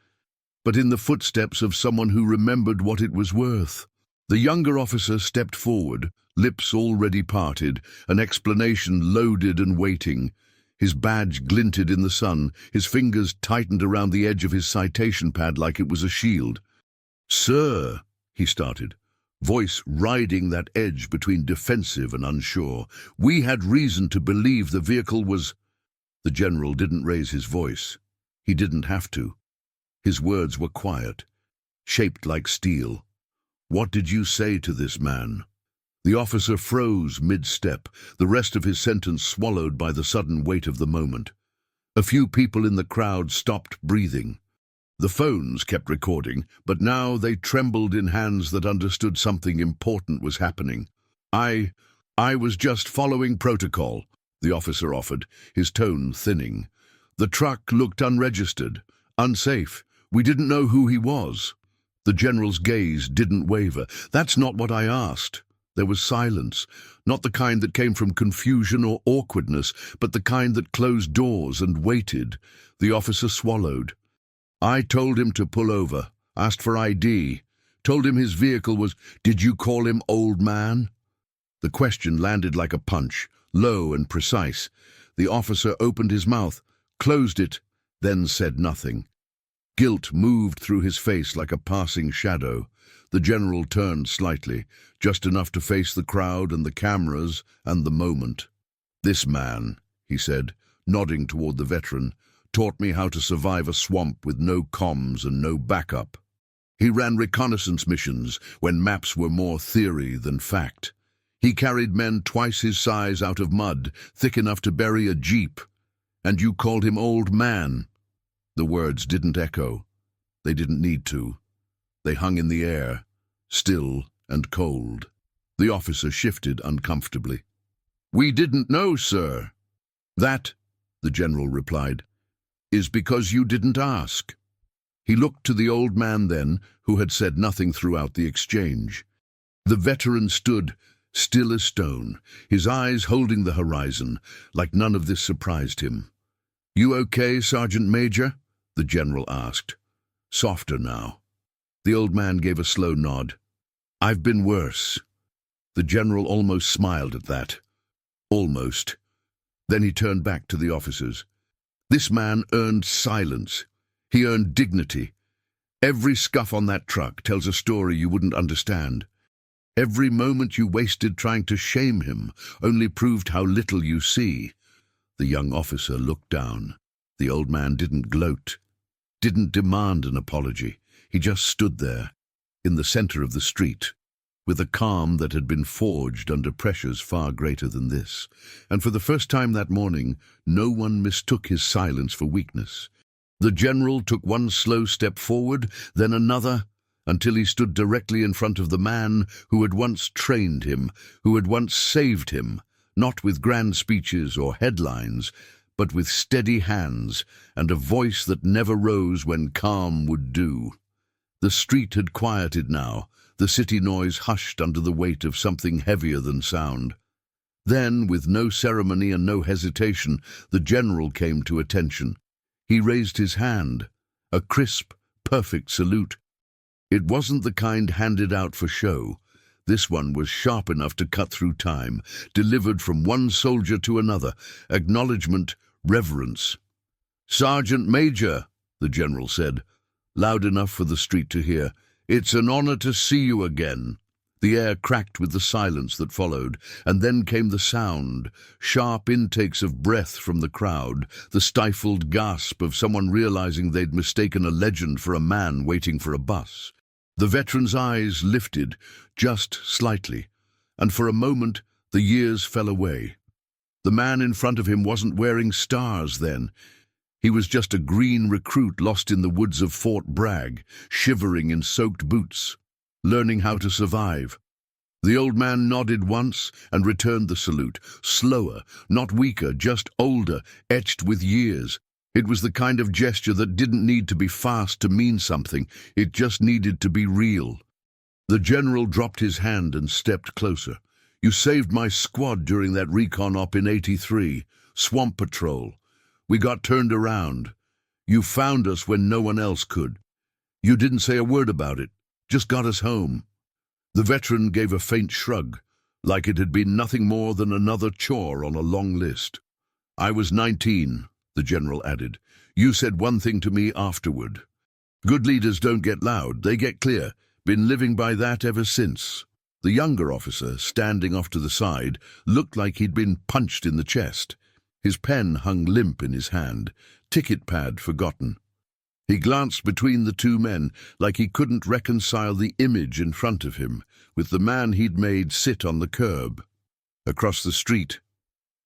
Speaker 1: but in the footsteps of someone who remembered what it was worth. The younger officer stepped forward, lips already parted, an explanation loaded and waiting. His badge glinted in the sun, his fingers tightened around the edge of his citation pad like it was a shield. "Sir," he started, voice riding that edge between defensive and unsure, "we had reason to believe the vehicle was—" The general didn't raise his voice. He didn't have to. His words were quiet, shaped like steel. "What did you say to this man?" The officer froze mid-step, the rest of his sentence swallowed by the sudden weight of the moment. A few people in the crowd stopped breathing. The phones kept recording, but now they trembled in hands that understood something important was happening. I was just following protocol, the officer offered, his tone thinning. The truck looked unregistered, unsafe. We didn't know who he was. The general's gaze didn't waver. That's not what I asked. There was silence, not the kind that came from confusion or awkwardness, but the kind that closed doors and waited. The officer swallowed. I told him to pull over, asked for ID, told him his vehicle was— Did you call him old man? The question landed like a punch, low and precise. The officer opened his mouth, closed it, then said nothing. Guilt moved through his face like a passing shadow. The general turned slightly, just enough to face the crowd and the cameras and the moment. This man, he said, nodding toward the veteran, taught me how to survive a swamp with no comms and no backup. He ran reconnaissance missions when maps were more theory than fact. He carried men twice his size out of mud, thick enough to bury a jeep. And you called him old man. The words didn't echo. They didn't need to. They hung in the air, still and cold. The officer shifted uncomfortably. We didn't know, sir. That, the general replied, is because you didn't ask. He looked to the old man then, who had said nothing throughout the exchange. The veteran stood, still as stone, his eyes holding the horizon, like none of this surprised him. You okay, Sergeant Major? The general asked. Softer now. The old man gave a slow nod. I've been worse. The general almost smiled at that. Almost. Then he turned back to the officers. This man earned silence. He earned dignity. Every scuff on that truck tells a story you wouldn't understand. Every moment you wasted trying to shame him only proved how little you see. The young officer looked down. The old man didn't gloat, didn't demand an apology. He just stood there, in the center of the street, with a calm that had been forged under pressures far greater than this. And for the first time that morning, no one mistook his silence for weakness. The general took one slow step forward, then another, until he stood directly in front of the man who had once trained him, who had once saved him, not with grand speeches or headlines, but with steady hands and a voice that never rose when calm would do. The street had quieted now, the city noise hushed under the weight of something heavier than sound. Then, with no ceremony and no hesitation, the general came to attention. He raised his hand, a crisp, perfect salute. It wasn't the kind handed out for show. This one was sharp enough to cut through time, delivered from one soldier to another, acknowledgement, reverence. Sergeant Major, the general said, loud enough for the street to hear, it's an honor to see you again. The air cracked with the silence that followed, and then came the sound, sharp intakes of breath from the crowd, the stifled gasp of someone realizing they'd mistaken a legend for a man waiting for a bus. The veteran's eyes lifted, just slightly, and for a moment the years fell away. The man in front of him wasn't wearing stars then. He was just a green recruit lost in the woods of Fort Bragg, shivering in soaked boots, learning how to survive. The old man nodded once and returned the salute, slower, not weaker, just older, etched with years. It was the kind of gesture that didn't need to be fast to mean something, it just needed to be real. The general dropped his hand and stepped closer. You saved my squad during that recon op in '83, Swamp Patrol. We got turned around. You found us when no one else could. You didn't say a word about it, just got us home. The veteran gave a faint shrug, like it had been nothing more than another chore on a long list. I was 19, the general added. You said one thing to me afterward. Good leaders don't get loud, they get clear. Been living by that ever since. The younger officer, standing off to the side, looked like he'd been punched in the chest. His pen hung limp in his hand, ticket pad forgotten. He glanced between the two men like he couldn't reconcile the image in front of him with the man he'd made sit on the curb. Across the street,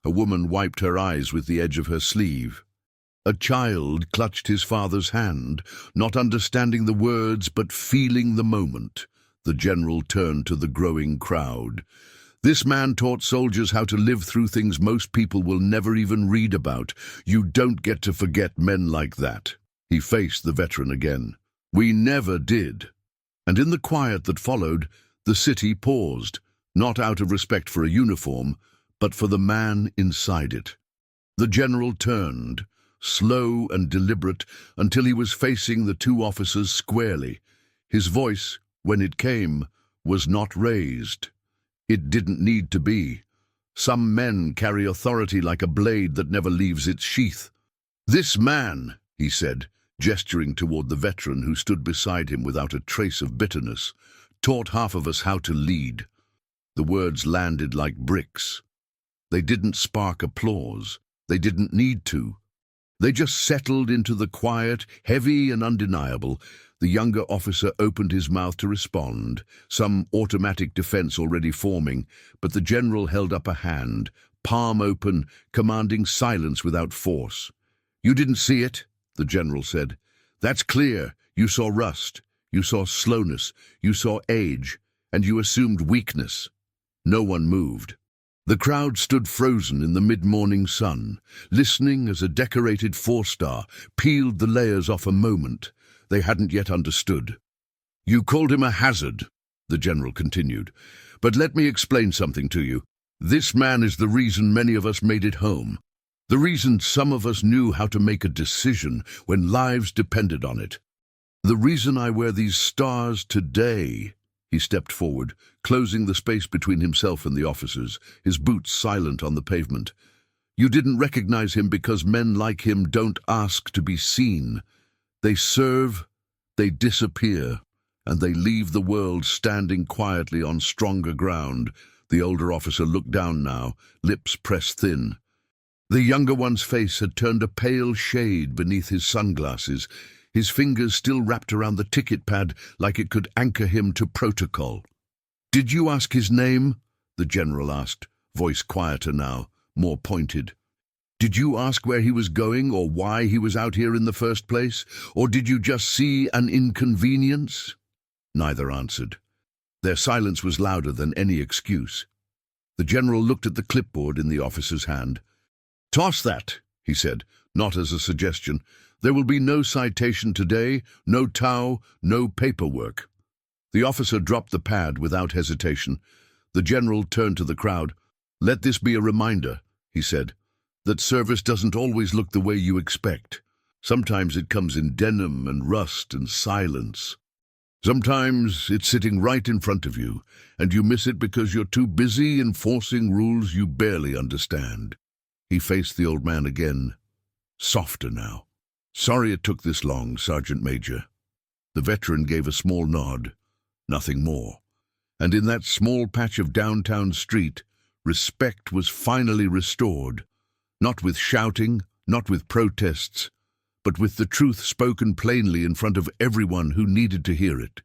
Speaker 1: a woman wiped her eyes with the edge of her sleeve. A child clutched his father's hand, not understanding the words but feeling the moment. The general turned to the growing crowd. This man taught soldiers how to live through things most people will never even read about. You don't get to forget men like that. He faced the veteran again. We never did. And in the quiet that followed, the city paused, not out of respect for a uniform, but for the man inside it. The general turned, slow and deliberate, until he was facing the two officers squarely. His voice, when it came, was not raised. It didn't need to be. Some men carry authority like a blade that never leaves its sheath. "This man," he said, gesturing toward the veteran who stood beside him without a trace of bitterness, "taught half of us how to lead." The words landed like bricks. They didn't spark applause. They didn't need to. They just settled into the quiet, heavy and undeniable. The younger officer opened his mouth to respond, some automatic defense already forming, but the general held up a hand, palm open, commanding silence without force. "You didn't see it," the general said. "That's clear. You saw rust. You saw slowness. You saw age. And you assumed weakness." No one moved. The crowd stood frozen in the mid-morning sun, listening as a decorated four-star peeled the layers off a moment they hadn't yet understood. "You called him a hazard," the general continued, "but let me explain something to you. This man is the reason many of us made it home. The reason some of us knew how to make a decision when lives depended on it. The reason I wear these stars today." He stepped forward, closing the space between himself and the officers, his boots silent on the pavement. "You didn't recognize him because men like him don't ask to be seen. They serve, they disappear, and they leave the world standing quietly on stronger ground." The older officer looked down now, lips pressed thin. The younger one's face had turned a pale shade beneath his sunglasses, his fingers still wrapped around the ticket pad like it could anchor him to protocol. "Did you ask his name?" the general asked, voice quieter now, more pointed. "Did you ask where he was going or why he was out here in the first place? Or did you just see an inconvenience?" Neither answered. Their silence was louder than any excuse. The general looked at the clipboard in the officer's hand. "Toss that," he said, not as a suggestion. "There will be no citation today, no tow, no paperwork." The officer dropped the pad without hesitation. The general turned to the crowd. "Let this be a reminder," he said, "that service doesn't always look the way you expect. Sometimes it comes in denim and rust and silence. Sometimes it's sitting right in front of you, and you miss it because you're too busy enforcing rules you barely understand." He faced the old man again, softer now. "Sorry it took this long, Sergeant Major." The veteran gave a small nod, nothing more. And in that small patch of downtown street, respect was finally restored, not with shouting, not with protests, but with the truth spoken plainly in front of everyone who needed to hear it.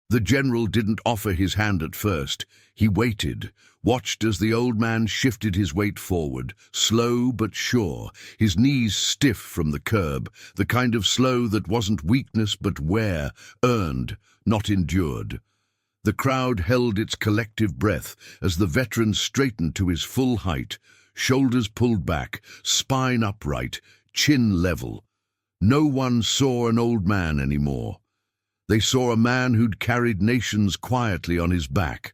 Speaker 1: The general didn't offer his hand at first. He waited, watched as the old man shifted his weight forward, slow but sure, his knees stiff from the curb, the kind of slow that wasn't weakness but wear, earned, not endured. The crowd held its collective breath as the veteran straightened to his full height, shoulders pulled back, spine upright, chin level. No one saw an old man anymore. They saw a man who'd carried nations quietly on his back.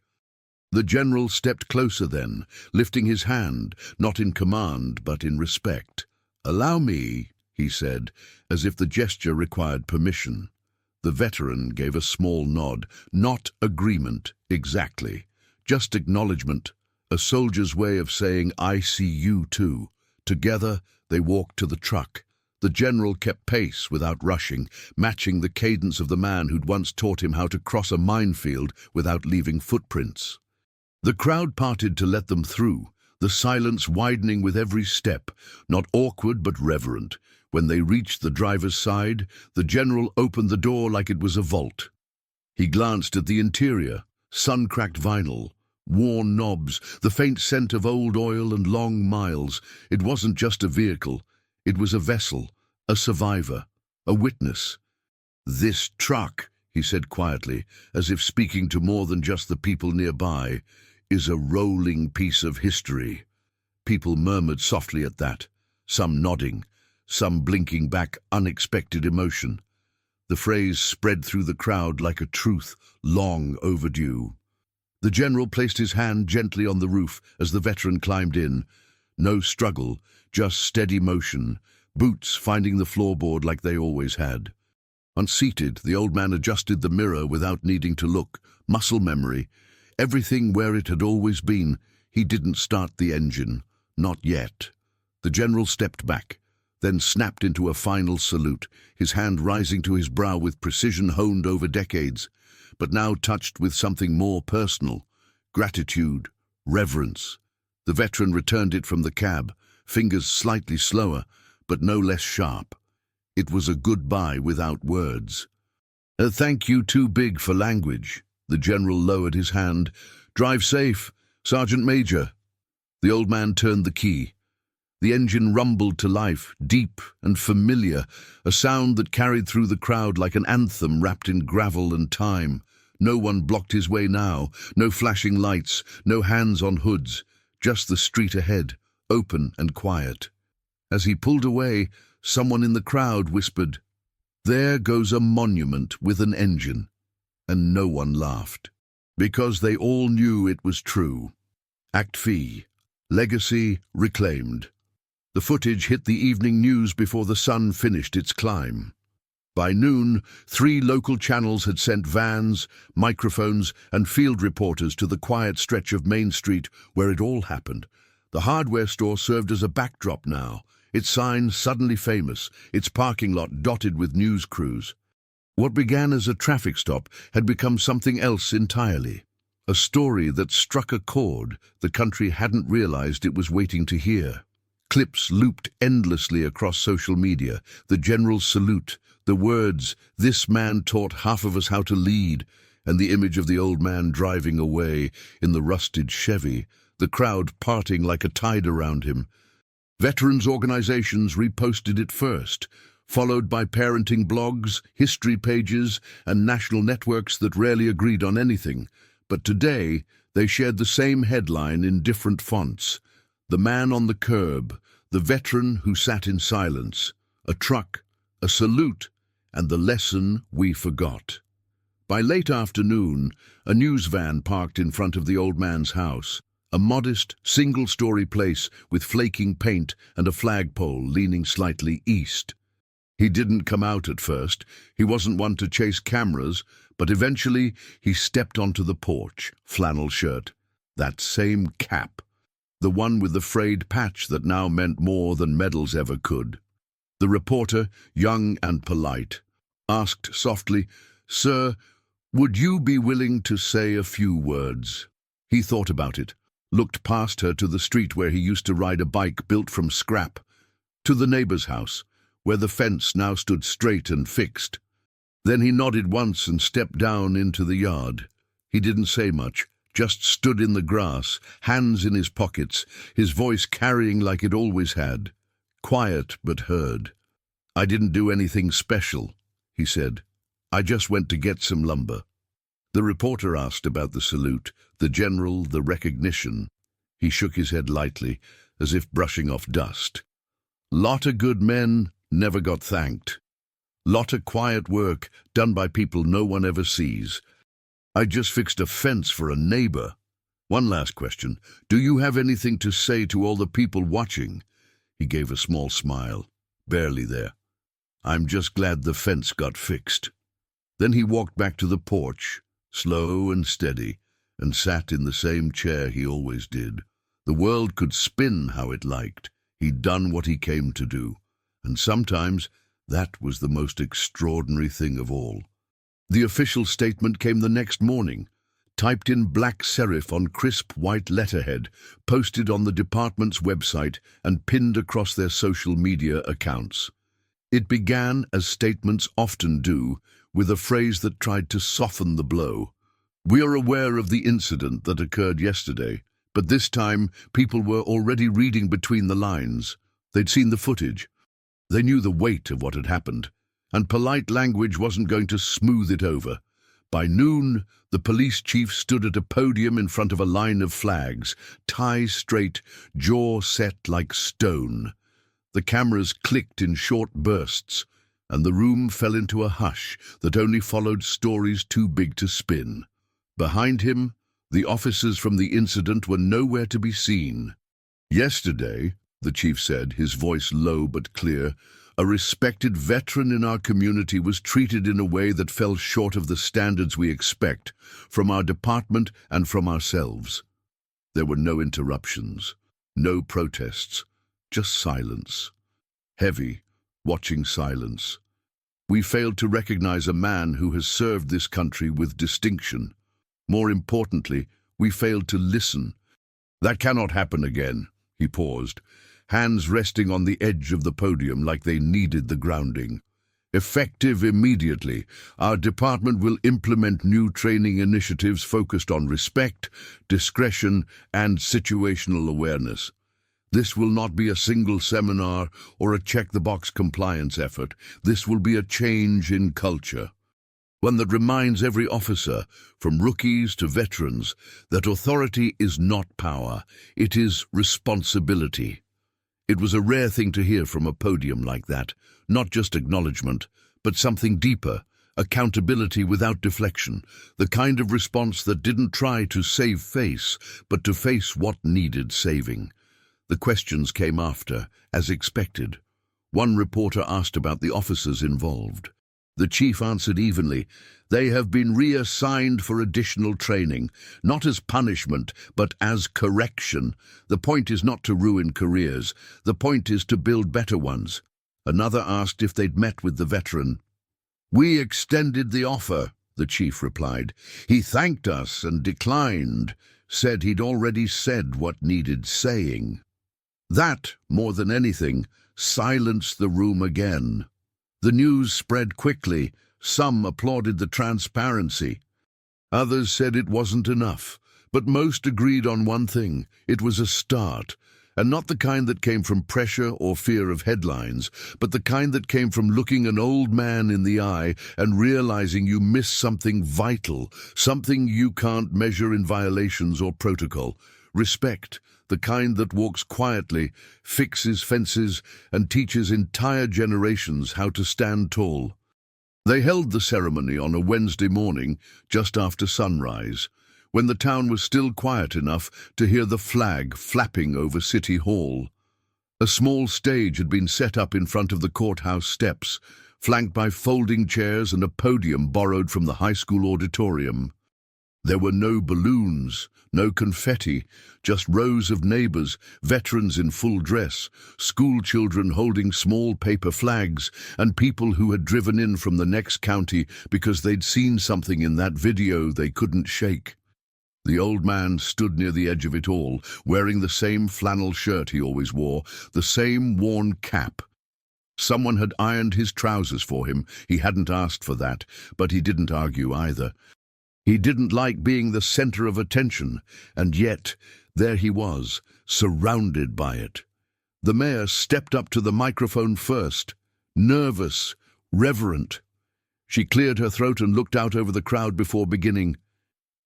Speaker 1: The general stepped closer then, lifting his hand, not in command but in respect. "Allow me," he said, as if the gesture required permission. The veteran gave a small nod, not agreement exactly, just acknowledgement, a soldier's way of saying, "I see you too." Together they walked to the truck. The general kept pace without rushing, matching the cadence of the man who'd once taught him how to cross a minefield without leaving footprints. The crowd parted to let them through, the silence widening with every step, not awkward but reverent. When they reached the driver's side, the general opened the door like it was a vault. He glanced at the interior, sun-cracked vinyl, worn knobs, the faint scent of old oil and long miles. It wasn't just a vehicle. It was a vessel, A survivor, a witness. "This truck," he said quietly, as if speaking to more than just the people nearby, "is a rolling piece of history." People murmured softly at that, some nodding, some blinking back unexpected emotion. The phrase spread through the crowd like a truth long overdue. The general placed his hand gently on the roof as the veteran climbed in. No struggle, just steady motion, boots finding the floorboard like they always had. Unseated, the old man adjusted the mirror without needing to look. Muscle memory. Everything where it had always been. He didn't start the engine. Not yet. The general stepped back, then snapped into a final salute, his hand rising to his brow with precision honed over decades, but now touched with something more personal. Gratitude, reverence. The veteran returned it from the cab, fingers slightly slower, but no less sharp. It was a goodbye without words. "A thank you too big for language." The general lowered his hand. "Drive safe, Sergeant Major." The old man turned the key. The engine rumbled to life, deep and familiar, a sound that carried through the crowd like an anthem wrapped in gravel and time. No one blocked his way now, no flashing lights, no hands on hoods, just the street ahead, open and quiet. As he pulled away, someone in the crowd whispered, "There goes a monument with an engine." And no one laughed, because they all knew it was true. Act Fee. Legacy reclaimed. The footage hit the evening news before the sun finished its climb. By noon, 3 local channels had sent vans, microphones, and field reporters to the quiet stretch of Main Street where it all happened. The hardware store served as a backdrop now, its sign suddenly famous, its parking lot dotted with news crews. What began as a traffic stop had become something else entirely. A story that struck a chord the country hadn't realized it was waiting to hear. Clips looped endlessly across social media, the general's salute, the words, "This man taught half of us how to lead," and the image of the old man driving away in the rusted Chevy, the crowd parting like a tide around him. Veterans organizations reposted it first, followed by parenting blogs, history pages, and national networks that rarely agreed on anything. But today, they shared the same headline in different fonts. The man on the curb, the veteran who sat in silence, a truck, a salute, and the lesson we forgot. By late afternoon, a news van parked in front of the old man's house, a modest, single-story place with flaking paint and a flagpole leaning slightly east. He didn't come out at first. He wasn't one to chase cameras, but eventually he stepped onto the porch, flannel shirt, that same cap, the one with the frayed patch that now meant more than medals ever could. The reporter, young and polite, asked softly, "Sir, would you be willing to say a few words?" He thought about it, looked past her to the street where he used to ride a bike built from scrap, to the neighbor's house, where the fence now stood straight and fixed. Then he nodded once and stepped down into the yard. He didn't say much, just stood in the grass, hands in his pockets, his voice carrying like it always had. Quiet but heard. "I didn't do anything special," he said. "I just went to get some lumber." The reporter asked about the salute, the general, the recognition. He shook his head lightly, as if brushing off dust. "Lot of good men never got thanked. Lot of quiet work done by people no one ever sees. I just fixed a fence for a neighbor. One last question. Do you have anything to say to all the people watching?" He gave a small smile, barely there. "I'm just glad the fence got fixed." Then he walked back to the porch, slow and steady, and sat in the same chair he always did. The world could spin how it liked. He'd done what he came to do. And sometimes that was the most extraordinary thing of all. The official statement came the next morning, typed in black serif on crisp white letterhead, posted on the department's website and pinned across their social media accounts. It began, as statements often do, with a phrase that tried to soften the blow. "We are aware of the incident that occurred yesterday," but this time people were already reading between the lines. They'd seen the footage. They knew the weight of what had happened, and polite language wasn't going to smooth it over. By noon, the police chief stood at a podium in front of a line of flags, tie straight, jaw set like stone. The cameras clicked in short bursts, and the room fell into a hush that only followed stories too big to spin. Behind him, the officers from the incident were nowhere to be seen. "Yesterday," the chief said, his voice low but clear, "a respected veteran in our community was treated in a way that fell short of the standards we expect from our department and from ourselves." There were no interruptions, no protests, just silence. Heavy, watching silence. "We failed to recognize a man who has served this country with distinction. More importantly, we failed to listen. That cannot happen again." He paused, hands resting on the edge of the podium like they needed the grounding. "Effective immediately, our department will implement new training initiatives focused on respect, discretion, and situational awareness. This will not be a single seminar or a check-the-box compliance effort. This will be a change in culture. One that reminds every officer, from rookies to veterans, that authority is not power, it is responsibility." It was a rare thing to hear from a podium like that, not just acknowledgement, but something deeper, accountability without deflection, the kind of response that didn't try to save face, but to face what needed saving. The questions came after, as expected. One reporter asked about the officers involved. The chief answered evenly, "They have been reassigned for additional training, not as punishment, but as correction. The point is not to ruin careers. The point is to build better ones." Another asked if they'd met with the veteran. "We extended the offer," the chief replied. "He thanked us and declined, said he'd already said what needed saying." That, more than anything, silenced the room again. The news spread quickly. Some applauded the transparency. Others said it wasn't enough, but most agreed on one thing: it was a start, and not the kind that came from pressure or fear of headlines, but the kind that came from looking an old man in the eye and realizing you miss something vital, something you can't measure in violations or protocol. Respect, the kind that walks quietly, fixes fences, and teaches entire generations how to stand tall. They held the ceremony on a Wednesday morning, just after sunrise, when the town was still quiet enough to hear the flag flapping over City Hall. A small stage had been set up in front of the courthouse steps, flanked by folding chairs and a podium borrowed from the high school auditorium. There were no balloons, no confetti, just rows of neighbors, veterans in full dress, school children holding small paper flags, and people who had driven in from the next county because they'd seen something in that video they couldn't shake. The old man stood near the edge of it all, wearing the same flannel shirt he always wore, the same worn cap. Someone had ironed his trousers for him. He hadn't asked for that, but he didn't argue either. He didn't like being the center of attention, and yet there he was, surrounded by it. The mayor stepped up to the microphone first, nervous, reverent. She cleared her throat and looked out over the crowd before beginning.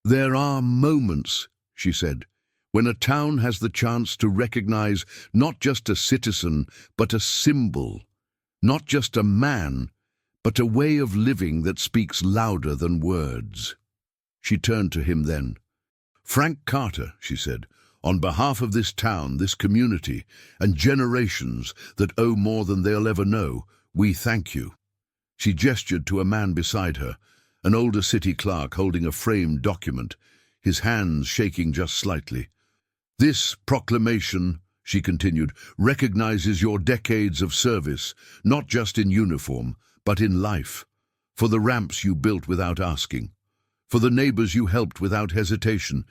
Speaker 1: "There are moments," she said, "when a town has the chance to recognize not just a citizen, but a symbol, not just a man, but a way of living that speaks louder than words." She turned to him then. "Frank Carter," she said, "on behalf of this town, this community, and generations that owe more than they'll ever know, we thank you." She gestured to a man beside her, an older city clerk holding a framed document, his hands shaking just slightly. "This proclamation," she continued, "recognizes your decades of service, not just in uniform, but in life, for the ramps you built without asking, for the neighbors you helped without hesitation,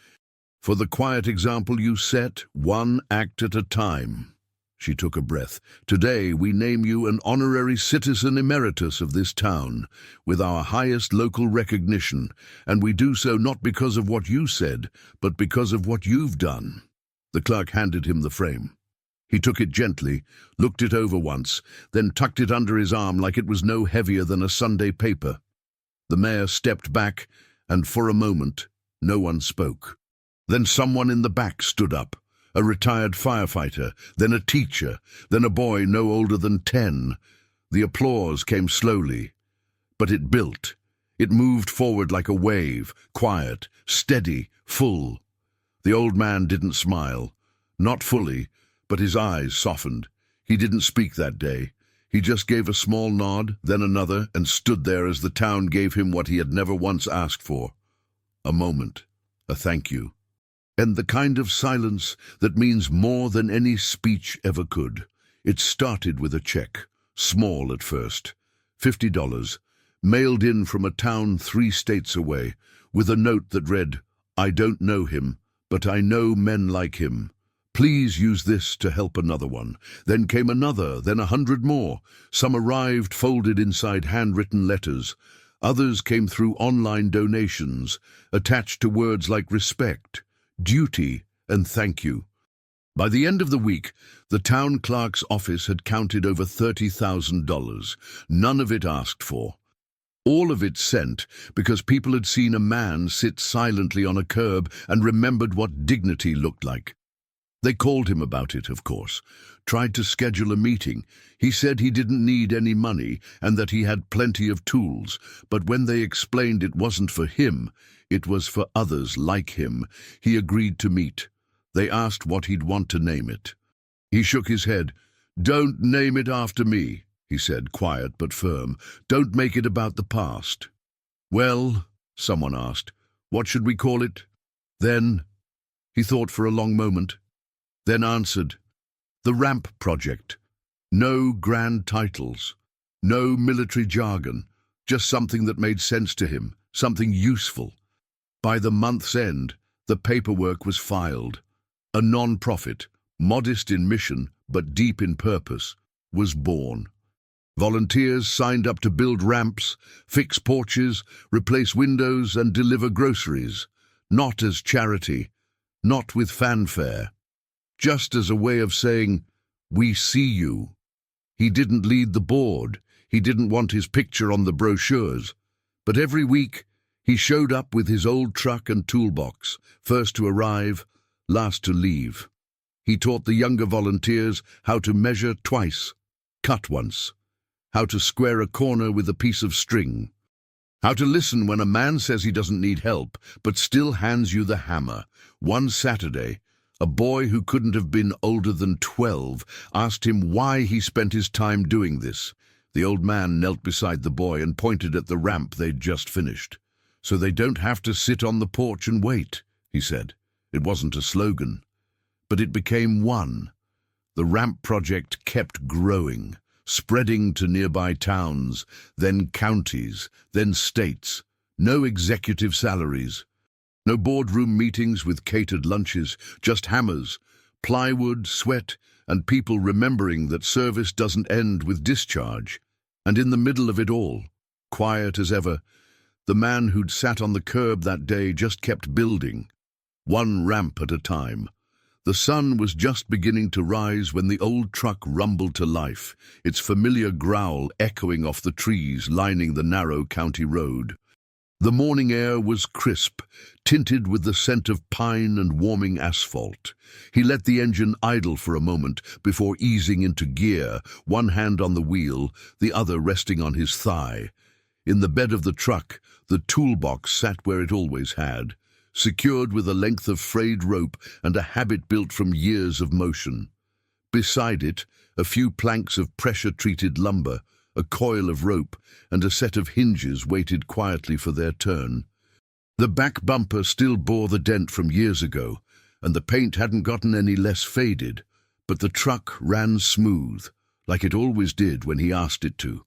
Speaker 1: for the quiet example you set, one act at a time." She took a breath. "Today we name you an honorary citizen emeritus of this town, with our highest local recognition, and we do so not because of what you said, but because of what you've done." The clerk handed him the frame. He took it gently, looked it over once, then tucked it under his arm like it was no heavier than a Sunday paper. The mayor stepped back, and for a moment, no one spoke. Then someone in the back stood up, a retired firefighter, then a teacher, then a boy no older than 10. The applause came slowly, but it built. It moved forward like a wave, quiet, steady, full. The old man didn't smile, not fully, but his eyes softened. He didn't speak that day. He just gave a small nod, then another, and stood there as the town gave him what he had never once asked for. A moment, a thank you. And the kind of silence that means more than any speech ever could. It started with a check, small at first, $50, mailed in from a town 3 states away, with a note that read, "I don't know him, but I know men like him. Please use this to help another one." Then came another, then 100 more. Some arrived folded inside handwritten letters. Others came through online donations, attached to words like respect, duty, and thank you. By the end of the week, the town clerk's office had counted over $30,000, none of it asked for. All of it sent because people had seen a man sit silently on a curb and remembered what dignity looked like. They called him about it, of course, tried to schedule a meeting. He said he didn't need any money and that he had plenty of tools, but when they explained it wasn't for him, it was for others like him, he agreed to meet. They asked what he'd want to name it. He shook his head. "Don't name it after me," he said, quiet but firm. "Don't make it about the past." "Well," someone asked, "what should we call it?" Then, he thought for a long moment, then answered, "The Ramp Project." No grand titles, no military jargon, just something that made sense to him, something useful. By the month's end, the paperwork was filed. A non-profit, modest in mission but deep in purpose, was born. Volunteers signed up to build ramps, fix porches, replace windows, and deliver groceries, not as charity, not with fanfare. Just as a way of saying, "We see you." He didn't lead the board. He didn't want his picture on the brochures. But every week, he showed up with his old truck and toolbox, first to arrive, last to leave. He taught the younger volunteers how to measure twice, cut once, how to square a corner with a piece of string, how to listen when a man says he doesn't need help, but still hands you the hammer. One Saturday, a boy who couldn't have been older than 12 asked him why he spent his time doing this. The old man knelt beside the boy and pointed at the ramp they'd just finished. "So they don't have to sit on the porch and wait," he said. It wasn't a slogan, but it became one. The Ramp Project kept growing, spreading to nearby towns, then counties, then states. No executive salaries. No boardroom meetings with catered lunches, just hammers, plywood, sweat, and people remembering that service doesn't end with discharge. And in the middle of it all, quiet as ever, the man who'd sat on the curb that day just kept building, one ramp at a time. The sun was just beginning to rise when the old truck rumbled to life, its familiar growl echoing off the trees lining the narrow county road. The morning air was crisp, tinted with the scent of pine and warming asphalt. He let the engine idle for a moment before easing into gear, one hand on the wheel, the other resting on his thigh. In the bed of the truck, the toolbox sat where it always had, secured with a length of frayed rope and a habit built from years of motion. Beside it, a few planks of pressure-treated lumber, a coil of rope, and a set of hinges waited quietly for their turn. The back bumper still bore the dent from years ago, and the paint hadn't gotten any less faded, but the truck ran smooth, like it always did when he asked it to.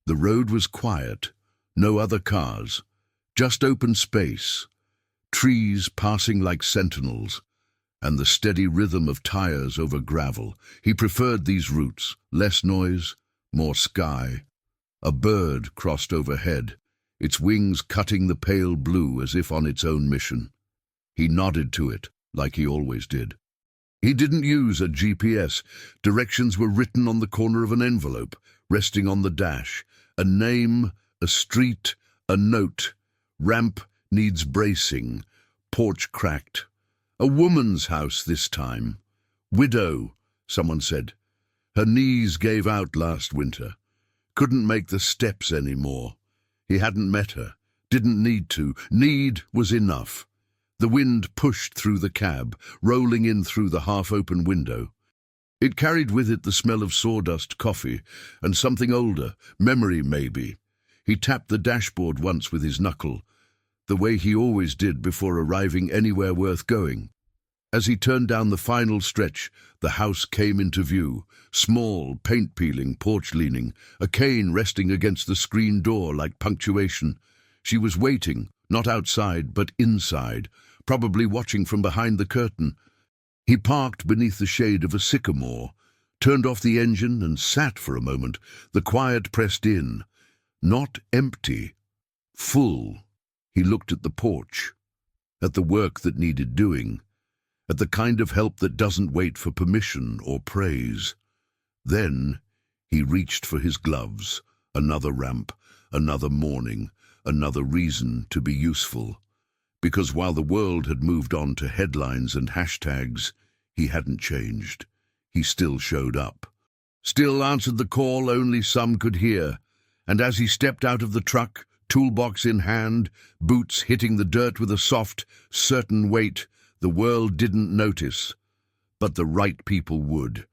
Speaker 1: The road was quiet, no other cars, just open space, trees passing like sentinels, and the steady rhythm of tires over gravel. He preferred these routes, less noise, more sky. A bird crossed overhead, its wings cutting the pale blue as if on its own mission. He nodded to it, like he always did. He didn't use a GPS. Directions were written on the corner of an envelope, resting on the dash. A name, a street, a note. Ramp needs bracing. Porch cracked. A woman's house this time. Widow, someone said. Her knees gave out last winter. Couldn't make the steps anymore. He hadn't met her. Didn't need to. Need was enough. The wind pushed through the cab, rolling in through the half-open window. It carried with it the smell of sawdust coffee and something older, memory maybe. He tapped the dashboard once with his knuckle, the way he always did before arriving anywhere worth going. As he turned down the final stretch, the house came into view, small, paint-peeling, porch-leaning, a cane resting against the screen door like punctuation. She was waiting, not outside, but inside, probably watching from behind the curtain. He parked beneath the shade of a sycamore, turned off the engine and sat for a moment. The quiet pressed in. Not empty. Full. He looked at the porch, at the work that needed doing, at the kind of help that doesn't wait for permission or praise. Then he reached for his gloves. Another ramp, another morning, another reason to be useful. Because while the world had moved on to headlines and hashtags, he hadn't changed. He still showed up. Still answered the call only some could hear. And as he stepped out of the truck, toolbox in hand, boots hitting the dirt with a soft, certain weight, the world didn't notice. But the right people would.